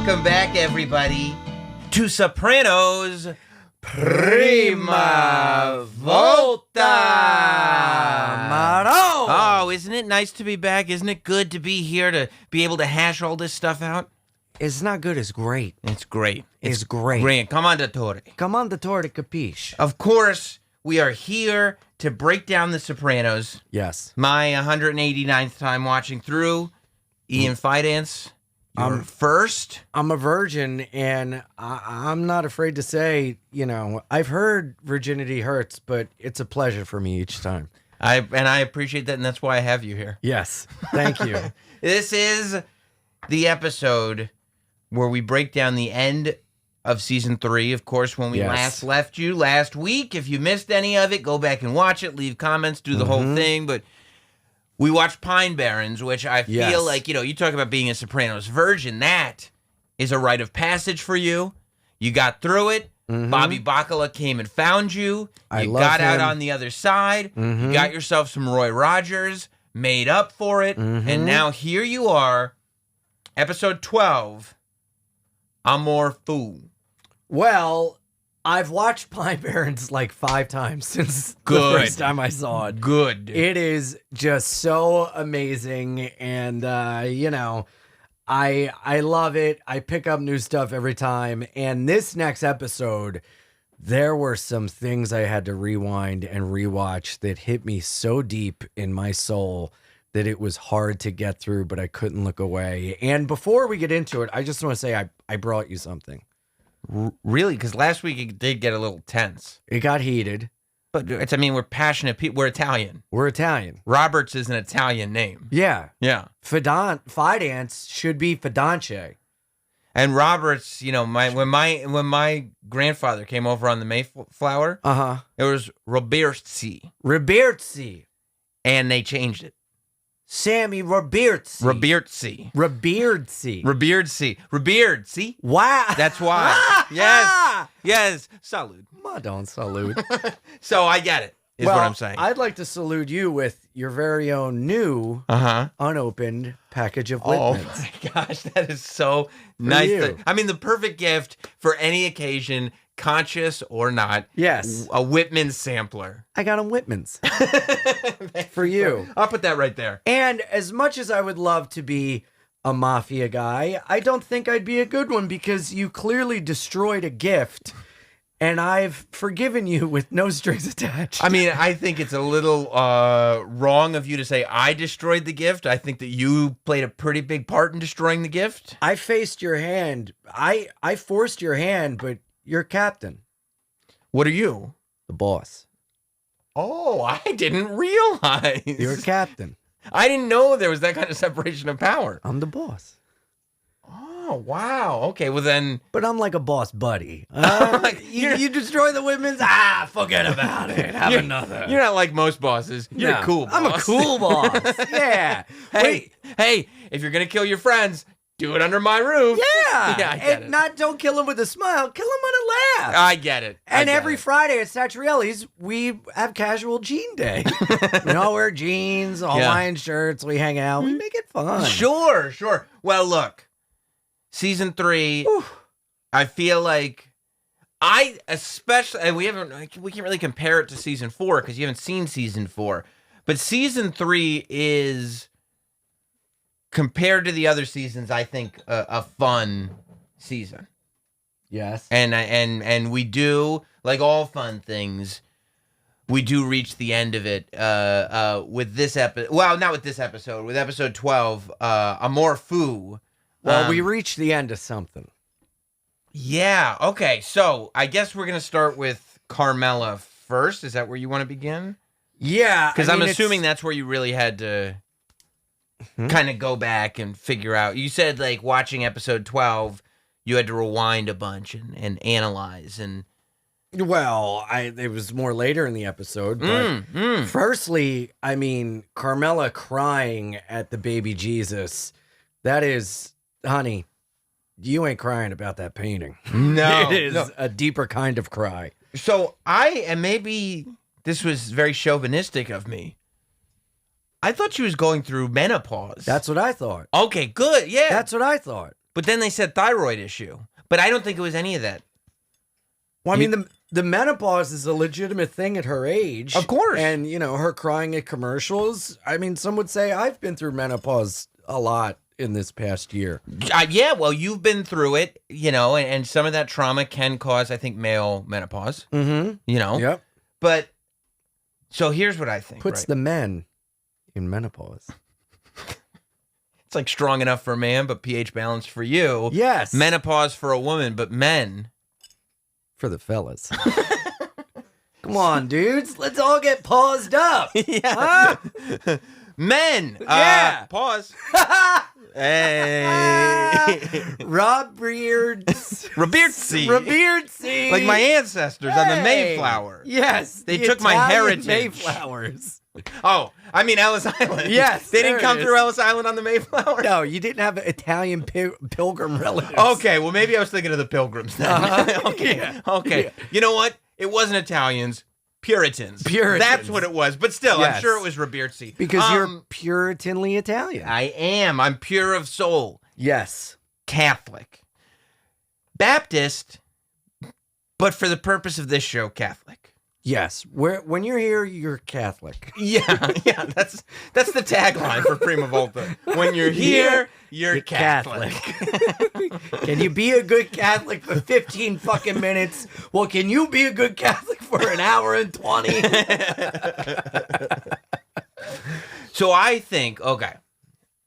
Welcome back, everybody, to Sopranos Prima Volta. Oh, isn't it nice to be back? Isn't it good to be here to be able to hash all this stuff out? It's not good, it's great. It's great. It's great. Great. Commendatore. Commendatore capisce. Of course, we are here to break down The Sopranos. Yes. My 189th time watching through. Ian Fidance, you're first. I'm a virgin, and I'm not afraid to say, I've heard virginity hurts, but it's a pleasure for me each time. I appreciate that, and that's why I have you here. Yes. Thank you. This is the episode where we break down the end of season 3. Of course, when we last left you last week. If you missed any of it, go back and watch it, leave comments, do the whole thing. But we watched Pine Barrens, which I feel like, you talk about being a Sopranos virgin. That is a rite of passage for you. You got through it. Bobby Bacala came and found you. You got out on the other side. You got yourself some Roy Rogers, made up for it. And now here you are, episode 12, Amor Fu. Well, I've watched Pine Barrens like 5 times since the first time I saw it. Good. It is just so amazing, and I love it. I pick up new stuff every time, and this next episode, there were some things I had to rewind and rewatch that hit me so deep in my soul that it was hard to get through, but I couldn't look away. And before we get into it, I just want to say I brought you something. Really? Because last week it did get a little tense. It got heated. But we're passionate people. We're Italian. We're Italian. Roberts is an Italian name. Yeah. Yeah. Fidance should be Fidance. And Roberts, when my grandfather came over on the Mayflower, it was Robertsi. Robertsi. And they changed it. Sammy Robertsi. Robertsi. Robertsi. Robertsi. Robertsi. Wow. That's why. Yes. Yes. Salute. Don't salute. So I get it, is what I'm saying. I'd like to salute you with your very own new unopened package of Whitmans. Oh my gosh, that is so nice. The perfect gift for any occasion, conscious or not. Yes. A Whitman sampler. I got them Whitmans. For you. I'll put that right there. And as much as I would love to be a mafia guy, I don't think I'd be a good one because you clearly destroyed a gift. And I've forgiven you with no strings attached. I think it's a little wrong of you to say I destroyed the gift. I think that you played a pretty big part in destroying the gift. I faced your hand. I forced your hand, but you're captain. What are you? The boss. Oh, I didn't realize. You're captain. I didn't know there was that kind of separation of power. I'm the boss. Oh, wow. Okay, well then... But I'm like a boss buddy. You destroy the Whitmans? Forget about it. Have another. You're not like most bosses. You're a cool boss. I'm a cool boss. Yeah. Hey, if you're going to kill your friends, do it under my roof. Yeah. Yeah, I get it. Don't kill them with a smile. Kill them with a laugh. I get it. And every Friday at Satrielli's, we have casual jean day. We all wear jeans, Hawaiian shirts. We hang out. We make it fun. Sure. Well, look. Season 3, I feel like and we can't really compare it to season 4 because you haven't seen season 4, but season 3 is, compared to the other seasons, I think a fun season. Yes. And we do, like all fun things, we do reach the end of it with this episode. Well, not with this episode, with episode 12, Amor Fu. Well, we reached the end of something. Yeah. Okay. So I guess we're going to start with Carmela first. Is that where you want to begin? Yeah. Because I'm assuming that's where you really had to kind of go back and figure out. You said, like, watching episode 12, you had to rewind a bunch and analyze. And well, it was more later in the episode. But firstly, Carmela crying at the baby Jesus, that is... Honey, you ain't crying about that painting. No. It is a deeper kind of cry. So and maybe this was very chauvinistic of me, I thought she was going through menopause. That's what I thought. Okay, good, yeah. That's what I thought. But then they said thyroid issue. But I don't think it was any of that. Well, I mean, the menopause is a legitimate thing at her age. Of course. And, her crying at commercials. I mean, some would say I've been through menopause a lot in this past year. Yeah, well, you've been through it, and some of that trauma can cause, I think, male menopause. Mm-hmm. Yep. But, so here's what I think. Puts the men in menopause. It's like strong enough for a man, but pH balanced for you. Yes. Menopause for a woman, but men. For the fellas. Come on, dudes. Let's all get paused up. Yeah. Huh? Men. Yeah. Pause. Hey. Robeardsy. Like my ancestors on the Mayflower. Yes. They took my heritage. Mayflowers. Oh, I mean Ellis Island. Yes. They didn't come through Ellis Island on the Mayflower? No, you didn't have Italian pilgrim relatives. Okay, well, maybe I was thinking of the Pilgrims then. Okay. Yeah. Okay. Yeah. You know what? It wasn't Italians. Puritans. That's what it was. But still, Yes. I'm sure it was Robeardsy. Because you're Puritanly Italian. I am. I'm pure of soul. Yes. Catholic. Baptist, but for the purpose of this show, Catholic. Yes. When you're here, you're Catholic. Yeah. That's the tagline for Prima Volta. When you're here, you're Catholic. Can you be a good Catholic for 15 fucking minutes? Well, can you be a good Catholic for an hour and 20? So I think, okay,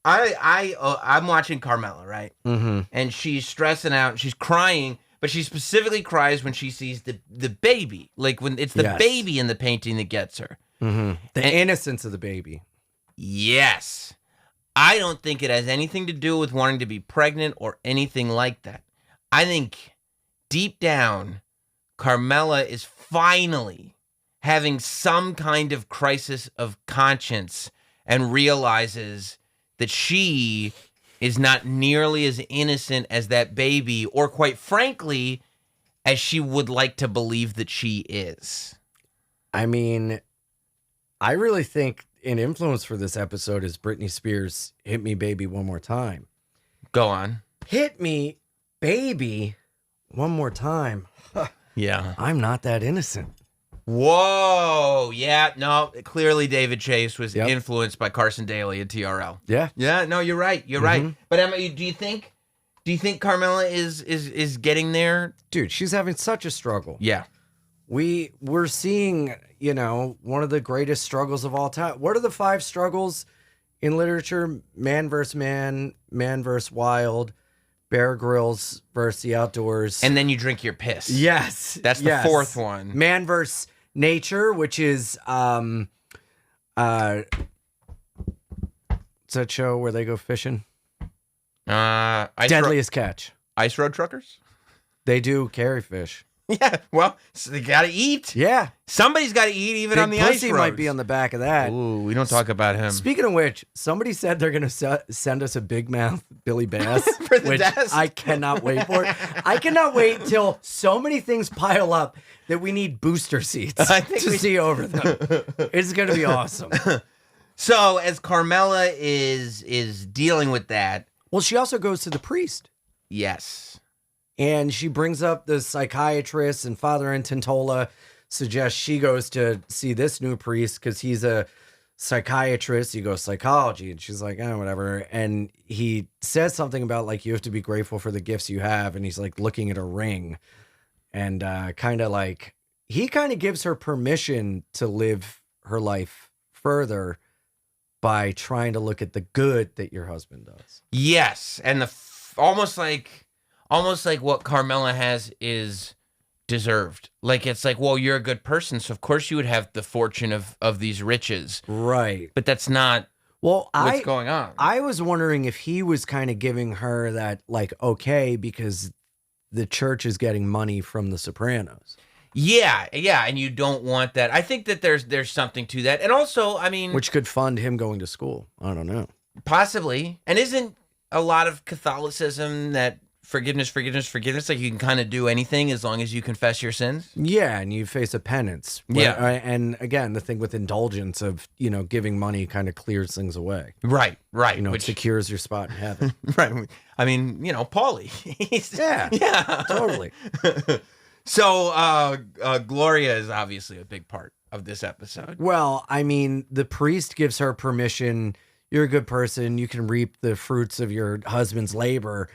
I'm watching Carmela, right? Mm-hmm. And she's stressing out, she's crying, but she specifically cries when she sees the baby, like when it's the baby in the painting that gets her. Mm-hmm. The innocence of the baby. Yes. I don't think it has anything to do with wanting to be pregnant or anything like that. I think deep down, Carmela is finally having some kind of crisis of conscience and realizes that she is not nearly as innocent as that baby, or quite frankly, as she would like to believe that she is. I mean, I really think an influence for this episode is Britney Spears' Hit Me Baby One More Time. Go on. Hit me, baby, one more time. Yeah. I'm not that innocent. Whoa. Yeah. No, clearly David Chase was influenced by Carson Daly and TRL. Yeah. Yeah. No, you're right. You're right. But Emma, do you think Carmela is getting there? Dude, she's having such a struggle. Yeah. We're seeing, one of the greatest struggles of all time. What are the 5 struggles in literature? Man versus man, man versus wild, Bear Grylls versus the outdoors. And then you drink your piss. Yes. That's the 4th one. Man versus nature, which is what's that show where they go fishing? Deadliest Catch. Ice Road Truckers? They do carry fish. Yeah, well, so they got to eat. Yeah. Somebody's got to eat even Big on the ice Pussy roads. might be on the back of that. Ooh, we don't talk about him. Speaking of which, somebody said they're going to send us a Big Mouth Billy Bass, for the which desk. I cannot wait for. I cannot wait till so many things pile up that we need booster seats to see over them. It's going to be awesome. So as Carmela is dealing with that. Well, she also goes to the priest. Yes. And she brings up the psychiatrist, and Father Antontola suggests she goes to see this new priest because he's a psychiatrist. He goes psychology, and she's like, whatever. And he says something about like, you have to be grateful for the gifts you have. And he's like looking at a ring, and he kind of gives her permission to live her life further by trying to look at the good that your husband does. Yes, and almost like what Carmela has is deserved. Like, it's like, well, you're a good person, so of course you would have the fortune of these riches. Right. But that's not what's going on. I was wondering if he was kind of giving her that, like, okay, because the church is getting money from the Sopranos. Yeah, and you don't want that. I think that there's something to that. And also, I mean... which could fund him going to school. I don't know. Possibly. And isn't a lot of Catholicism that forgiveness. Like you can kind of do anything as long as you confess your sins. Yeah, and you face a penance. And again, the thing with indulgence of, giving money kind of clears things away. Right. It secures your spot in heaven. Right. I mean, Paulie. Yeah, totally. So Gloria is obviously a big part of this episode. Well, I mean, the priest gives her permission. You're a good person. You can reap the fruits of your husband's labor.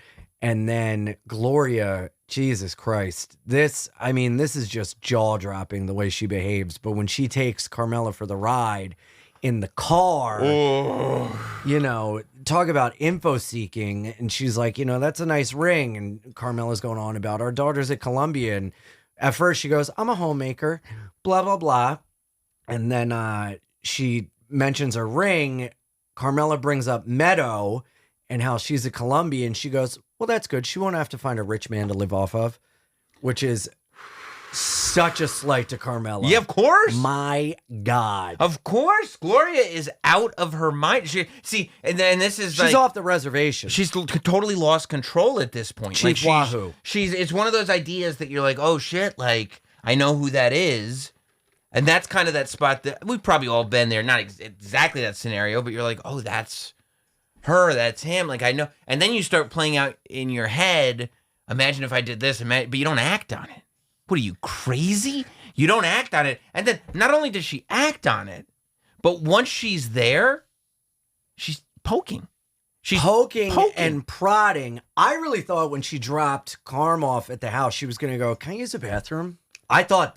And then Gloria, Jesus Christ, this is just jaw-dropping the way she behaves. But when she takes Carmela for the ride in the car, talk about info seeking. And she's like, that's a nice ring. And Carmela's going on about our daughter's at Columbia. And at first she goes, I'm a homemaker, blah, blah, blah. And then she mentions her ring. Carmela brings up Meadow and how she's at Columbia. And she goes, well, that's good. She won't have to find a rich man to live off of, which is such a slight to Carmela. Yeah, of course. My God. Of course. Gloria is out of her mind. And this is she's off the reservation. She's totally lost control at this point. Chief Wahoo. It's one of those ideas that you're like, oh, shit, like, I know who that is. And that's kind of that spot that we've probably all been there. Not exactly that scenario, but you're like, oh, that's her, that's him. Like, I know. And then you start playing out in your head, imagine if I did this, but you don't act on it. What are you, crazy? You don't act on it. And then not only does she act on it, but once she's there, she's poking. She's poking and prodding. I really thought when she dropped Carm off at the house, she was going to go, can I use the bathroom? I thought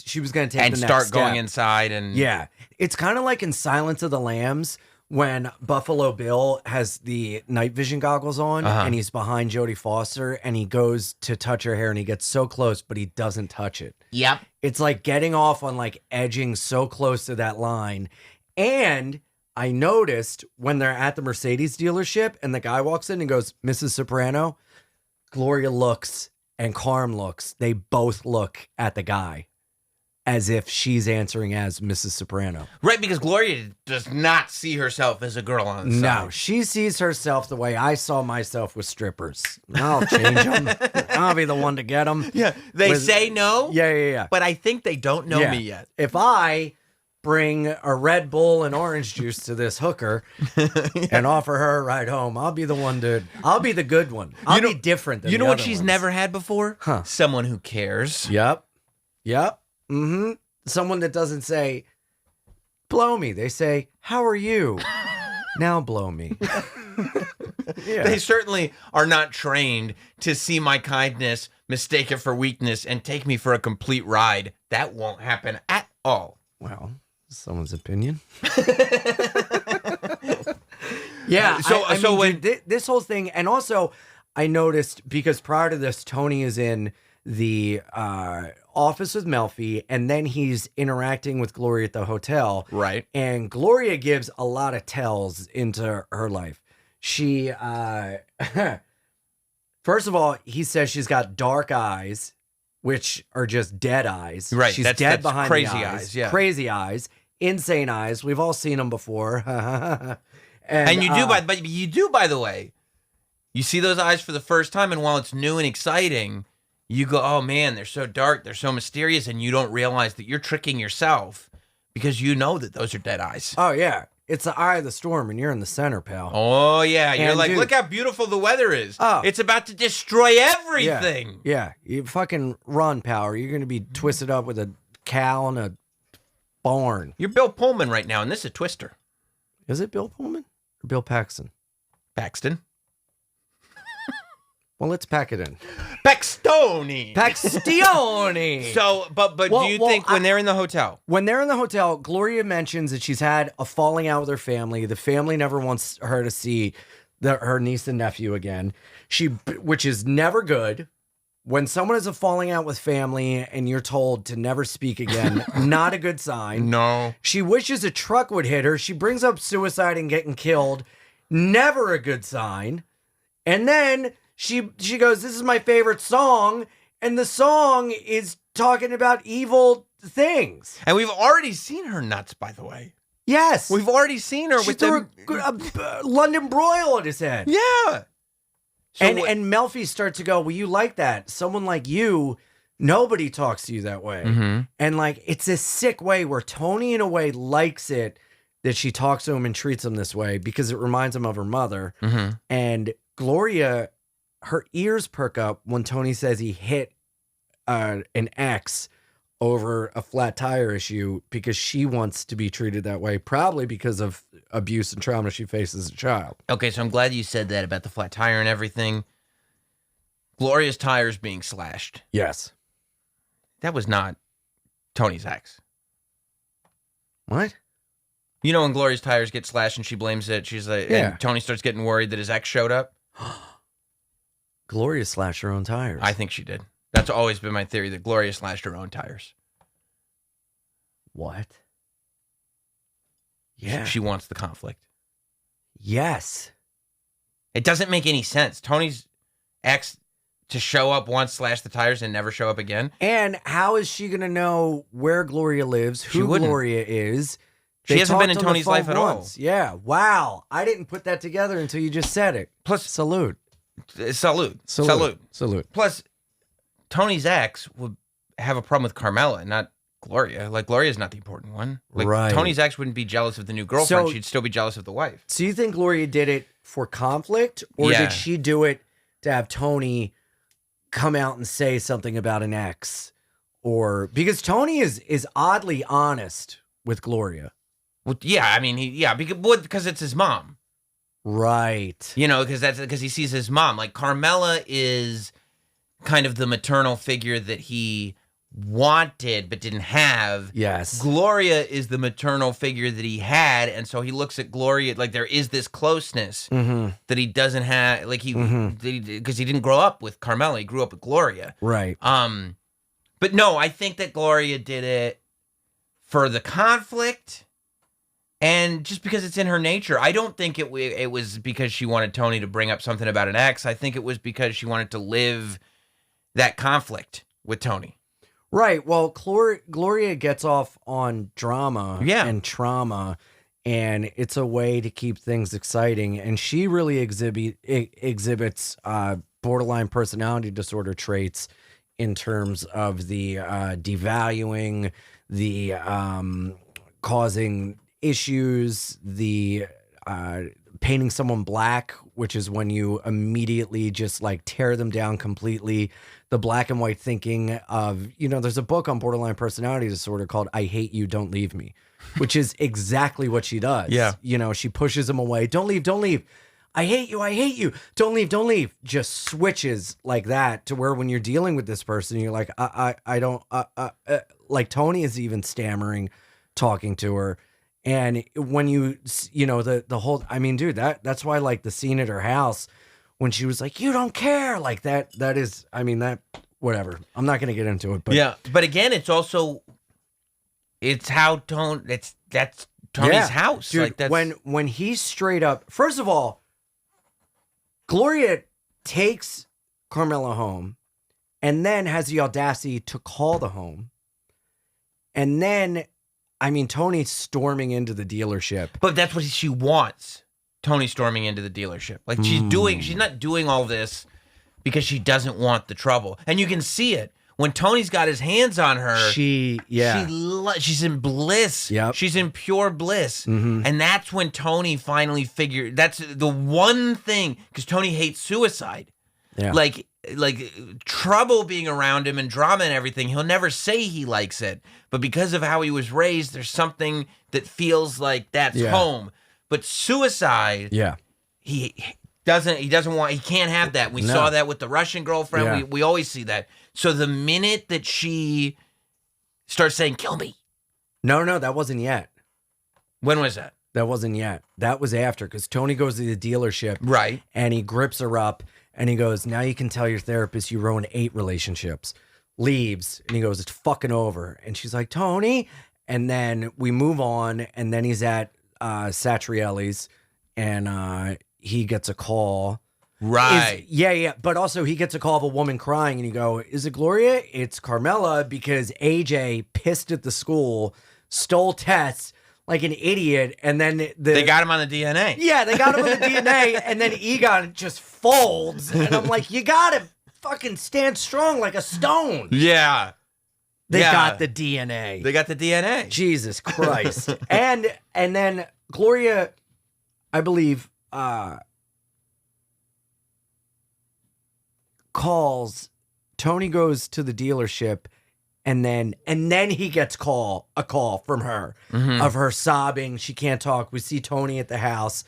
she was going to take the next step. And start going inside. And yeah. It's kind of like in Silence of the Lambs when Buffalo Bill has the night vision goggles on and he's behind Jodie Foster and he goes to touch her hair and he gets so close, but he doesn't touch it. Yep. It's like getting off on like edging so close to that line. And I noticed when they're at the Mercedes dealership and the guy walks in and goes, Mrs. Soprano, Gloria looks and Carm looks, they both look at the guy as if she's answering as Mrs. Soprano. Right, because Gloria does not see herself as a girl on the side. No, she sees herself the way I saw myself with strippers. I'll change them. I'll be the one to get them. Yeah, they say no. Yeah. But I think they don't know me yet. If I bring a Red Bull and orange juice to this hooker and offer her a ride home, I'll be the good one. I'll be different than you know the what other she's ones. never had before? Huh. Someone who cares. Yep. Mm-hmm. Someone that doesn't say, blow me. They say, how are you? Now blow me. Yeah. They certainly are not trained to see my kindness, mistake it for weakness, and take me for a complete ride. That won't happen at all. Well, someone's opinion. Yeah. This whole thing, and also I noticed because prior to this, Tony is in the office with Melfi, and then he's interacting with Gloria at the hotel. Right. And Gloria gives a lot of tells into her life. She, first of all, he says she's got dark eyes, which are just dead eyes. Right. She's dead behind crazy the eyes. Yeah. Crazy eyes. Insane eyes. We've all seen them before. and you do, by the way, you see those eyes for the first time, and while it's new and exciting, you go, oh man, they're so dark, they're so mysterious, and you don't realize that you're tricking yourself because you know that those are dead eyes. Oh, yeah. It's the eye of the storm, and you're in the center, pal. Oh, yeah. You're like, dude, look how beautiful the weather is. Oh. It's about to destroy everything. Yeah. You fucking run, pal. You're going to be twisted up with a cow and a barn. You're Bill Pullman right now, and this is a twister. Is it Bill Pullman or Bill Paxton? Paxton. Well, let's pack it in. Paxtoni. So, but do you think when they're in the hotel? When they're in the hotel, Gloria mentions that she's had a falling out with her family. The family never wants her to see her niece and nephew again. Which is never good. When someone has a falling out with family and you're told to never speak again, not a good sign. No. She wishes a truck would hit her. She brings up suicide and getting killed. Never a good sign. And then she goes, this is my favorite song. And the song is talking about evil things. And we've already seen her nuts, by the way. Yes. We've already seen her with a London broil at his head. Yeah. And Melfi starts to go, well, you like that. Someone like you, nobody talks to you that way. Mm-hmm. And like, it's a sick way where Tony, in a way, likes it that she talks to him and treats him this way because it reminds him of her mother. Mm-hmm. And Gloria, her ears perk up when Tony says he hit an ex over a flat tire issue because she wants to be treated that way, probably because of abuse and trauma she faces as a child. Okay, so I'm glad you said that about the flat tire and everything. Gloria's tires being slashed. Yes. That was not Tony's ex. What? You know when Gloria's tires get slashed and she blames it, she's like, Yeah. and Tony starts getting worried that his ex showed up? Gloria slashed her own tires. I think she did. That's always been my theory, that Gloria slashed her own tires. What? Yeah. She wants the conflict. Yes. It doesn't make any sense. Tony's ex to show up once, slash the tires, and never show up again. And how is she going to know where Gloria lives, who Gloria is? She hasn't been in Tony's life at all. Yeah. Wow. I didn't put that together until you just said it. Plus, salute. Plus, Tony's ex would have a problem with Carmela, not Gloria. Like, Gloria's not the important one. Like, right. Tony's ex wouldn't be jealous of the new girlfriend. She'd still be jealous of the wife. So you think Gloria did it for conflict, or did she do it to have Tony come out and say something about an ex? Or because Tony is oddly honest with Gloria. Well, yeah, I mean, because it's his mom. Right. You know, because he sees his mom. Like, Carmela is kind of the maternal figure that he wanted but didn't have. Yes. Gloria is the maternal figure that he had, and so he looks at Gloria like there is this closeness that he doesn't have, like because he didn't grow up with Carmela, he grew up with Gloria. Right. But no, I think that Gloria did it for the conflict and just because it's in her nature. I don't think it was because she wanted Tony to bring up something about an ex. I think it was because she wanted to live that conflict with Tony. Right. Well, Gloria gets off on drama and trauma, and it's a way to keep things exciting. And she really exhibits borderline personality disorder traits in terms of the devaluing, the causing issues, the painting someone black, which is when you immediately just like tear them down completely. The black and white thinking of, there's a book on borderline personality disorder called I Hate You, Don't Leave Me, which is exactly what she does. Yeah. She pushes him away. Don't leave, don't leave. I hate you. Don't leave, don't leave. Just switches like that to where when you're dealing with this person, you're like, I don't, like Tony is even stammering, talking to her. And when the whole, I mean, dude, that's why like the scene at her house when she was like, you don't care, like that is, I mean, that, whatever. I'm not going to get into it, but yeah. But again, it's how that's Tony's house. Dude, like that's when he's straight up, first of all, Gloria takes Carmela home and then has the audacity to call the home. And then, I mean, Tony's storming into the dealership. But that's what she wants. Tony storming into the dealership. Like she's not doing all this because she doesn't want the trouble. And you can see it. When Tony's got his hands on her, she's in bliss. Yep. She's in pure bliss. And that's when Tony finally figured, that's the one thing, because Tony hates suicide. Yeah. Like trouble being around him and drama and everything, he'll never say he likes it. But because of how he was raised, there's something that feels like that's home. But suicide, he can't have that. We saw that with the Russian girlfriend. Yeah. We always see that. So the minute that she starts saying, kill me. No, that wasn't yet. When was that? That wasn't yet. That was after, because Tony goes to the dealership. Right. And he grips her up and he goes, now you can tell your therapist you ruined 8 relationships. Leaves. And he goes, it's fucking over. And she's like, Tony. And then we move on. And then he's at Satrielli's and he gets a call. Right. Yeah. But also he gets a call of a woman crying and you go, is it Gloria? It's Carmela, because AJ pissed at the school, stole tests, like an idiot, and then they got him on the DNA. Yeah, they got him on the DNA, and then Egon just folds, and I'm like, you gotta fucking stand strong like a stone. Yeah. They got the DNA. They got the DNA. Jesus Christ. and then Gloria, I believe, calls. Tony goes to the dealership, and then he gets a call from her of her sobbing. She can't talk. We see Tony at the house,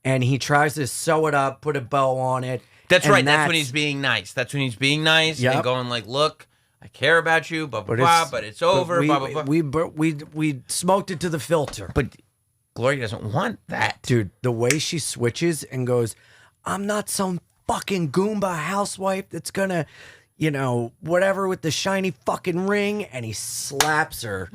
and he tries to sew it up, put a bow on it. That's right. That's when he's being nice. Yep. And going like, look, I care about you, blah, blah, blah, but it's over, blah, blah, blah. We smoked it to the filter. But Gloria doesn't want that. Dude, the way she switches and goes, I'm not some fucking Goomba housewife that's gonna, whatever with the shiny fucking ring, and he slaps her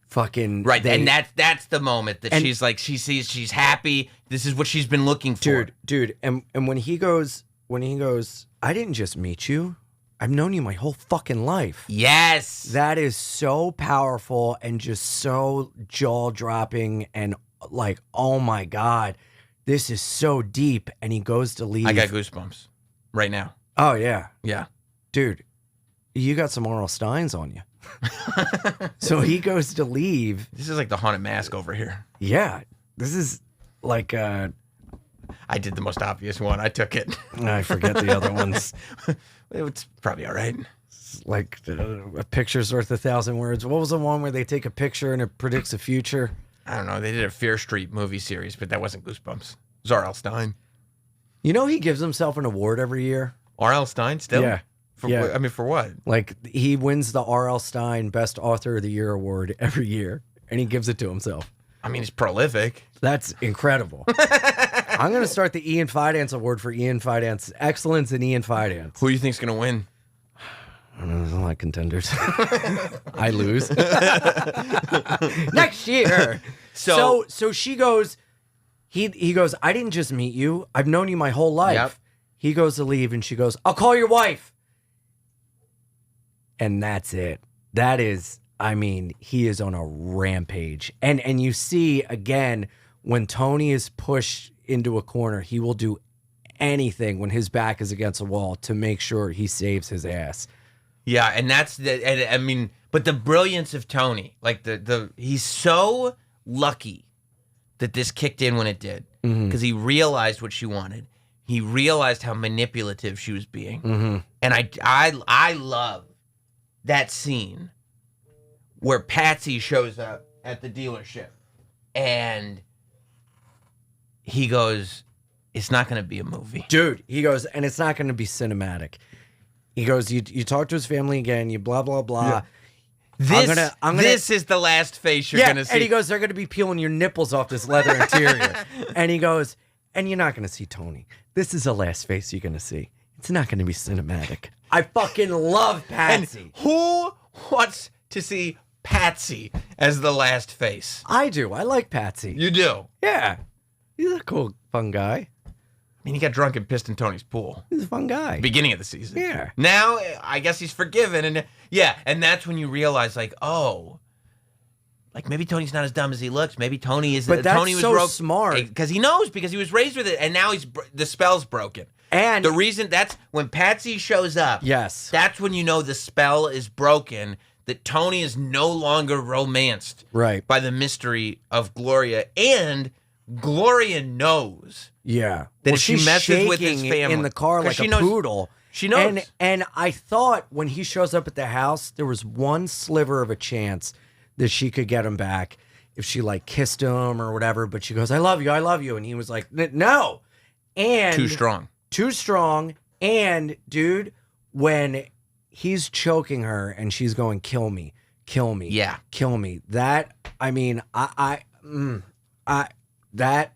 fucking right. And that's the moment that she's like, she sees she's happy. This is what she's been looking for. Dude, and when he goes, I didn't just meet you. I've known you my whole fucking life. Yes. That is so powerful and just so jaw-dropping and like, oh my God, this is so deep. And he goes to leave. I got goosebumps right now. Oh, yeah. Yeah. Dude, you got some R.L. Steins on you. So he goes to leave. This is like the Haunted Mask over here. Yeah. This is like... I did the most obvious one. I took it. I forget the other ones. It's probably all right. It's like a picture's worth 1,000 words. What was the one where they take a picture and it predicts the future? I don't know. They did a Fear Street movie series, but that wasn't Goosebumps. It was R.L. Stein. He gives himself an award every year. R.L. Stein still? Yeah. I mean, for what? Like, he wins the R.L. Stein Best Author of the Year award every year, and he gives it to himself. I mean, he's prolific. That's incredible. I'm going to start the Ian Fidance Award for Ian Fidance. Excellence in Ian Fidance. Who do you think's going to win? I don't know. There's a lot of contenders. I lose. Next year. So she goes, he goes, I didn't just meet you. I've known you my whole life. Yep. He goes to leave, and she goes, I'll call your wife. And that's it. That is... I mean, he is on a rampage. And you see, again, when Tony is pushed into a corner, he will do anything when his back is against a wall to make sure he saves his ass. Yeah, and that's but the brilliance of Tony, like he's so lucky that this kicked in when it did, because he realized what she wanted. He realized how manipulative she was being. And I love that scene where Patsy shows up at the dealership, and he goes, it's not going to be a movie. Dude, he goes, and it's not going to be cinematic. He goes, you talk to his family again, you blah, blah, blah. Yeah. This is the last face you're going to see. And he goes, they're going to be peeling your nipples off this leather interior. And he goes, and you're not going to see Tony. This is the last face you're going to see. It's not going to be cinematic. I fucking love Patsy. And who wants to see Patsy as the last face? I do. I like Patsy. You do? Yeah. He's a cool, fun guy. I mean, he got drunk and pissed in Tony's pool. He's a fun guy. Beginning of the season. Yeah. Now, I guess he's forgiven. And that's when you realize, like, oh, like maybe Tony's not as dumb as he looks. Maybe Tony is. But Tony was so smart. Because he knows, because he was raised with it. And now the spell's broken. And the reason, that's when Patsy shows up. Yes. That's when you know the spell is broken. That Tony is no longer romanced by the mystery of Gloria. And Gloria knows that if she messes with his family in the car like a poodle. She knows. And I thought when he shows up at the house, there was one sliver of a chance that she could get him back if she like kissed him or whatever. But she goes, I love you. And he was like, no. And too strong. And dude, when he's choking her and she's going, kill me. Yeah. Kill me. That, I mean, that.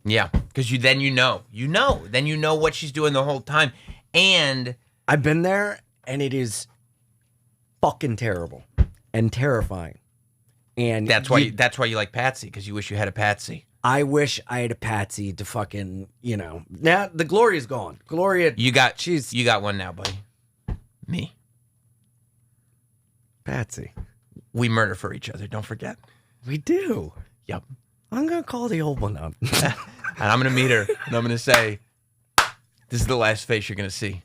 Yeah. Because then you know what she's doing the whole time. And I've been there, and it is fucking terrible and terrifying. And that's why you like Patsy, because you wish you had a Patsy. I wish I had a Patsy to fucking, now the Gloria's gone. Gloria, you got one now, buddy. Me. Patsy. We murder for each other, don't forget. We do. Yep. I'm going to call the old one up. And I'm going to meet her, and I'm going to say, this is the last face you're going to see.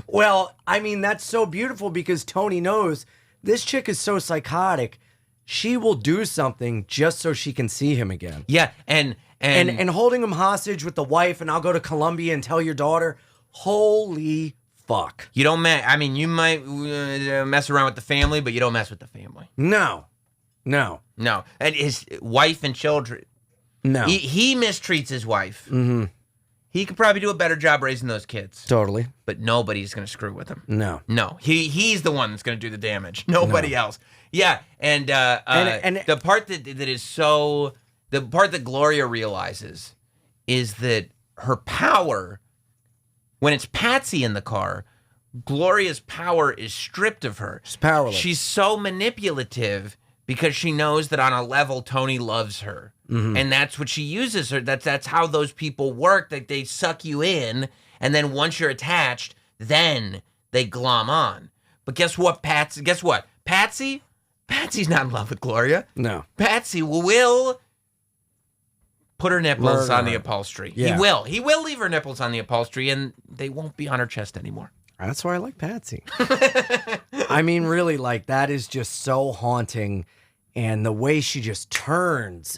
Well, I mean, that's so beautiful because Tony knows this chick is so psychotic. She will do something just so she can see him again. Yeah, and holding him hostage with the wife, and I'll go to Colombia and tell your daughter, holy fuck. You don't mess. I mean, you might mess around with the family, but you don't mess with the family. No. And his wife and children. No. He mistreats his wife. Mm-hmm. He could probably do a better job raising those kids. Totally. But nobody's going to screw with him. No. He's the one that's going to do the damage. Nobody else. Yeah, and the part that is so, the part that Gloria realizes is that her power, when it's Patsy in the car, Gloria's power is stripped of her. She's powerless. She's so manipulative because she knows that on a level Tony loves her. Mm-hmm. And that's what she uses her. That's how those people work. That they suck you in, and then once you're attached, then they glom on. But guess what, Patsy? Patsy's not in love with Gloria. No. Patsy will put her nipples on the upholstery. Yeah. He will leave her nipples on the upholstery, and they won't be on her chest anymore. That's why I like Patsy. I mean, really, like, that is just so haunting. And the way she just turns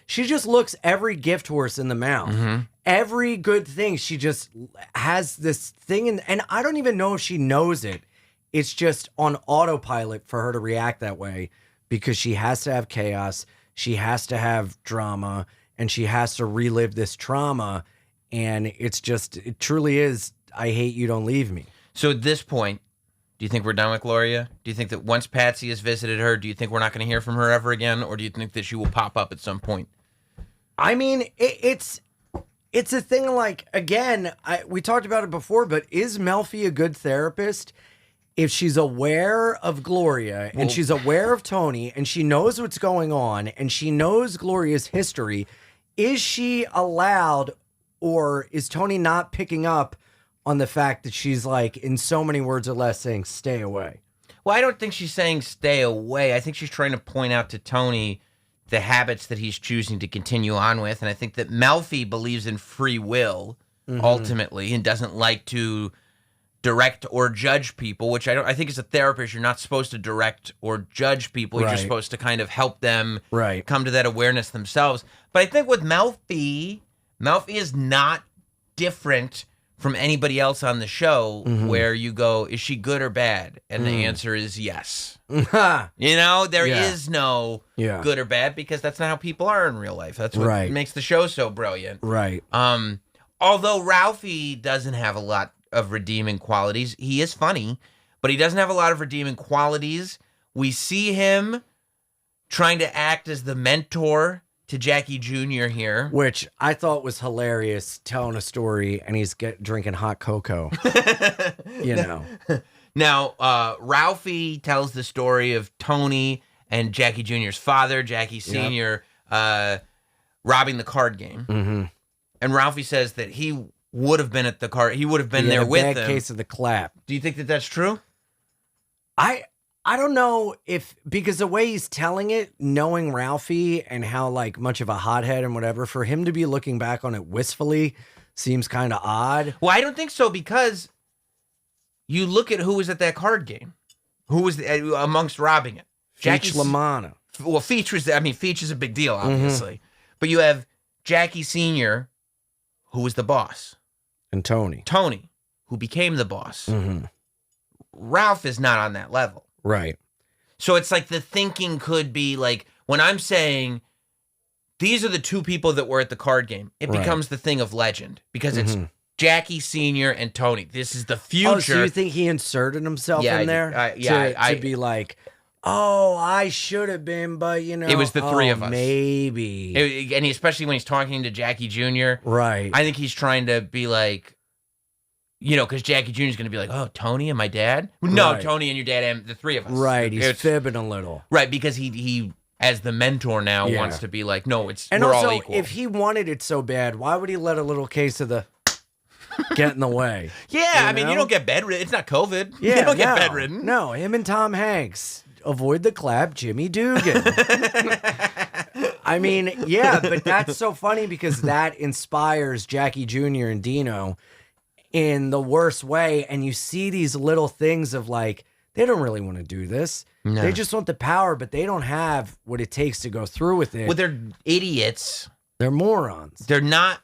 she just looks every gift horse in the mouth. Mm-hmm. Every good thing, she just has this thing. And I don't even know if she knows it. It's just on autopilot for her to react that way because she has to have chaos. She has to have drama, and she has to relive this trauma. And it truly is, I hate you, don't leave me. So at this point, do you think we're done with Gloria? Do you think that once Patsy has visited her, do you think we're not going to hear from her ever again? Or do you think that she will pop up at some point? I mean, it's a thing like, again, we talked about it before, but is Melfi a good therapist? If she's aware of Gloria and she's aware of Tony and she knows what's going on and she knows Gloria's history, is she allowed, or is Tony not picking up on the fact that she's like, in so many words or less, saying, stay away? Well, I don't think she's saying stay away. I think she's trying to point out to Tony the habits that he's choosing to continue on with. And I think that Melfi believes in free will, ultimately, and doesn't like to direct or judge people, which I think as a therapist, you're not supposed to direct or judge people. You're just supposed to kind of help them come to that awareness themselves. But I think with Melfi is not different from anybody else on the show where you go, is she good or bad? And the answer is yes. There is no good or bad because that's not how people are in real life. That's what makes the show so brilliant. Right. Although Ralphie doesn't have a lot of redeeming qualities, he is funny, but he doesn't have a lot of redeeming qualities. We see him trying to act as the mentor to Jackie Jr. here. Which I thought was hilarious, telling a story, and he's drinking hot cocoa. Now, Ralphie tells the story of Tony and Jackie Jr.'s father, Jackie Sr., robbing the card game. Mm-hmm. And Ralphie says that he would have been at the card. He would have been there with them. Bad case of the clap. Do you think that that's true? I don't know because the way he's telling it, knowing Ralphie and how like much of a hothead and whatever, for him to be looking back on it wistfully seems kind of odd. Well, I don't think so because you look at who was at that card game, who was amongst robbing it. Jackie LaManna. Well, Feach is a big deal, obviously, but you have Jackie Sr., who was the boss, and Tony, who became the boss. Mm-hmm. Ralph is not on that level. Right. So it's like the thinking could be like, when I'm saying these are the two people that were at the card game, it becomes the thing of legend because it's Jackie Sr. and Tony. This is the future. Oh, so you think he inserted himself in there? To be like, oh, I should have been, but it was the three of us. Maybe. And especially when he's talking to Jackie Jr. Right. I think he's trying to be like, because Jackie Jr. is going to be like, oh, Tony and my dad? No, Tony and your dad and the three of us. Right, he's fibbing a little. Right, because he as the mentor now, wants to be like, no, we're all equal. If he wanted it so bad, why would he let a little case of the get in the way? Yeah, you don't get bedridden. It's not COVID. Yeah, you don't get bedridden. No, him and Tom Hanks avoid the clap, Jimmy Dugan. I mean, yeah, but that's so funny because that inspires Jackie Jr. and Dino in the worst way. And you see these little things of like, they don't really want to do this. No. They just want the power, but they don't have what it takes to go through with it. Well, they're idiots. They're morons. They're not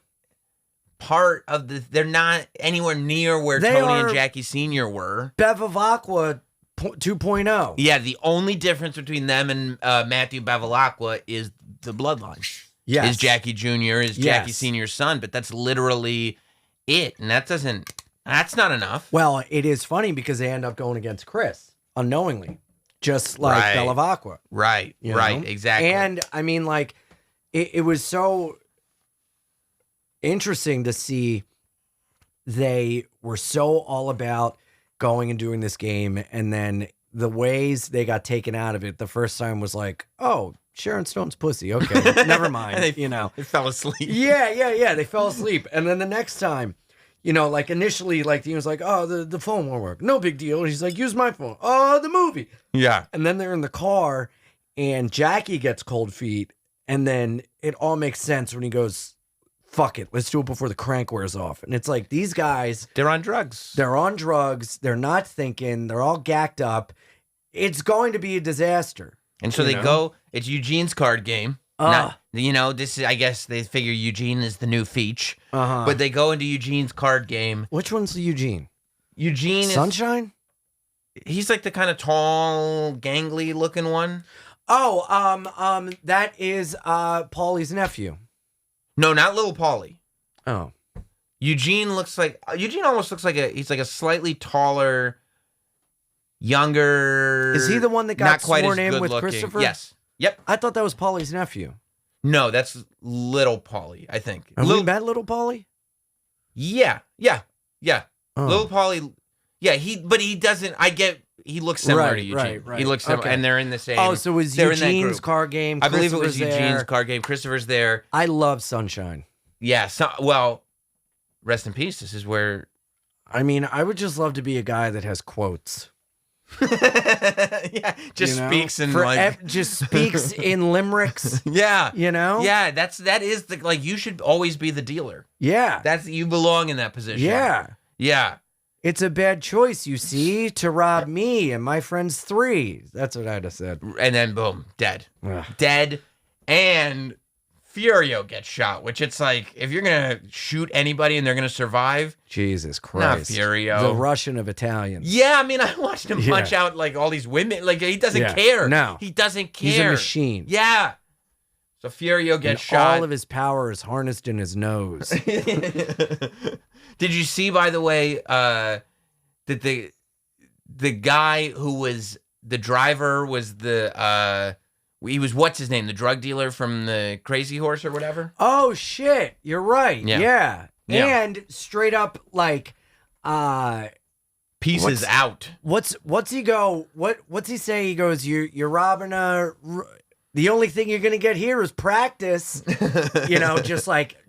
part of they're not anywhere near where Tony and Jackie Sr. were. Bev of Aqua 2.0. Yeah, the only difference between them and Matthew Bevilacqua is the bloodline. Yes. Is Jackie Jr., is Jackie Sr.'s son, but that's literally it. And that's not enough. Well, it is funny because they end up going against Chris unknowingly, just like Bella of Aqua. Right, right, exactly. And I mean, like, it was so interesting to see they were so all about going and doing this game, and then the ways they got taken out of it the first time was like, oh, Sharon Stone's pussy. Okay, never mind. They fell asleep. Yeah. They fell asleep. And then the next time, like initially, like he was like, oh, the phone won't work. No big deal. He's like, use my phone. Oh, the movie. Yeah. And then they're in the car and Jackie gets cold feet. And then it all makes sense when he goes, fuck it, let's do it before the crank wears off. And it's like, these guys, they're on drugs. They're not thinking. They're all gacked up. It's going to be a disaster. And so they go, it's Eugene's card game. This is, I guess they figure Eugene is the new Feach. But they go into Eugene's card game. Which one's Eugene? Eugene is Sunshine? He's like the kind of tall, gangly looking one. Oh, that is Paulie's nephew. No, not little Paulie. Oh. Eugene almost looks like he's like a slightly taller, younger. Is he the one that got sworn in with Christopher? Yes. Yep. I thought that was Paulie's nephew. No, that's little Paulie, I think. Have we met little Paulie? Yeah. Oh. Little Paulie. Yeah, he doesn't. He looks similar to Eugene. Right. He looks similar, and they're in the same. Oh, so it was Eugene's card game. I believe it was Eugene's card game. Christopher's there. I love Sunshine. Yeah. Well, rest in peace. This is where. I mean, I would just love to be a guy that has quotes. Yeah, just speaks in just speaks in limericks. Yeah, Yeah, that is you should always be the dealer. Yeah, you belong in that position. Yeah. It's a bad choice, you see, to rob me and my friends 3. That's what I'd have said. And then boom, dead. Ugh. Dead, and Furio gets shot, which it's like, if you're going to shoot anybody and they're going to survive. Jesus Christ. Not Furio. The Russian of Italians. Yeah, I mean, I watched him punch out like all these women. Like, he doesn't care. No. He doesn't care. He's a machine. Yeah. So Furio gets shot. All of his power is harnessed in his nose. Did you see, by the way, that the guy who was the driver was he was, what's his name? The drug dealer from the Crazy Horse or whatever? Oh, shit. You're right. Yeah. And straight up, like, pieces out. What's he go? What's he say? He goes, you're robbing the only thing you're going to get here is practice.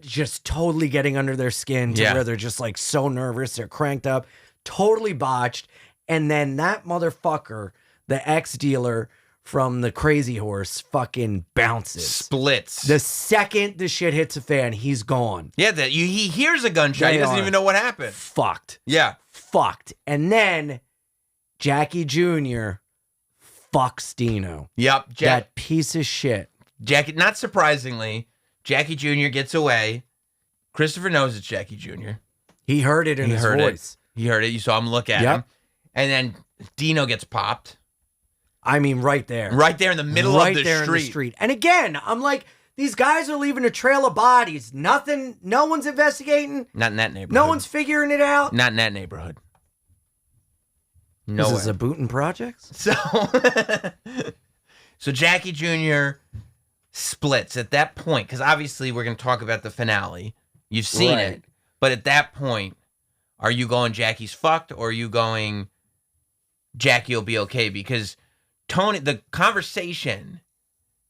just totally getting under their skin to where they're just like so nervous. They're cranked up, totally botched. And then that motherfucker, the ex-dealer from the Crazy Horse, fucking bounces. Splits. The second the shit hits a fan, he's gone. Yeah, he hears a gunshot. He doesn't even know what happened. Fucked. Yeah. Fucked. And then Jackie Jr. fucks Dino. Yep. That piece of shit. Jackie, not surprisingly, Jackie Jr. gets away. Christopher knows it's Jackie Jr. He heard it in his voice. He heard it. You saw him look at him. And then Dino gets popped. I mean, right there. Right there in the middle of the street. Right there in the street. And again, I'm like, these guys are leaving a trail of bodies. Nothing, no one's investigating. Not in that neighborhood. No one's figuring it out. Not in that neighborhood. No way. Is this a Bootin' Projects? So Jackie Jr. splits at that point, because obviously we're going to talk about the finale. You've seen it. But at that point, are you going Jackie's fucked, or are you going Jackie will be okay? Because the conversation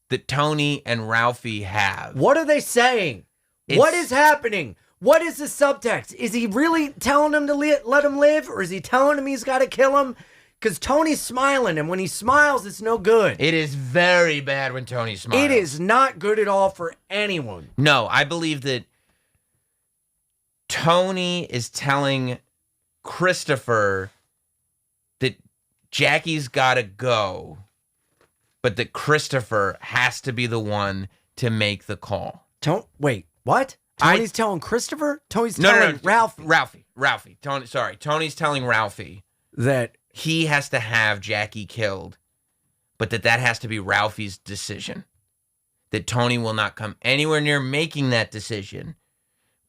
that Tony and Ralphie have. What are they saying? What is happening? What is the subtext? Is he really telling him to let him live, or is he telling him he's got to kill him? Because Tony's smiling, and when he smiles, it's no good. It is very bad when Tony smiles. It is not good at all for anyone. No, I believe that Tony is telling Christopher that Jackie's got to go, but that Christopher has to be the one to make the call. Wait, what? Tony's telling Christopher? Tony's telling Ralphie. Ralphie. Tony's telling Ralphie that he has to have Jackie killed, but that has to be Ralphie's decision. That Tony will not come anywhere near making that decision,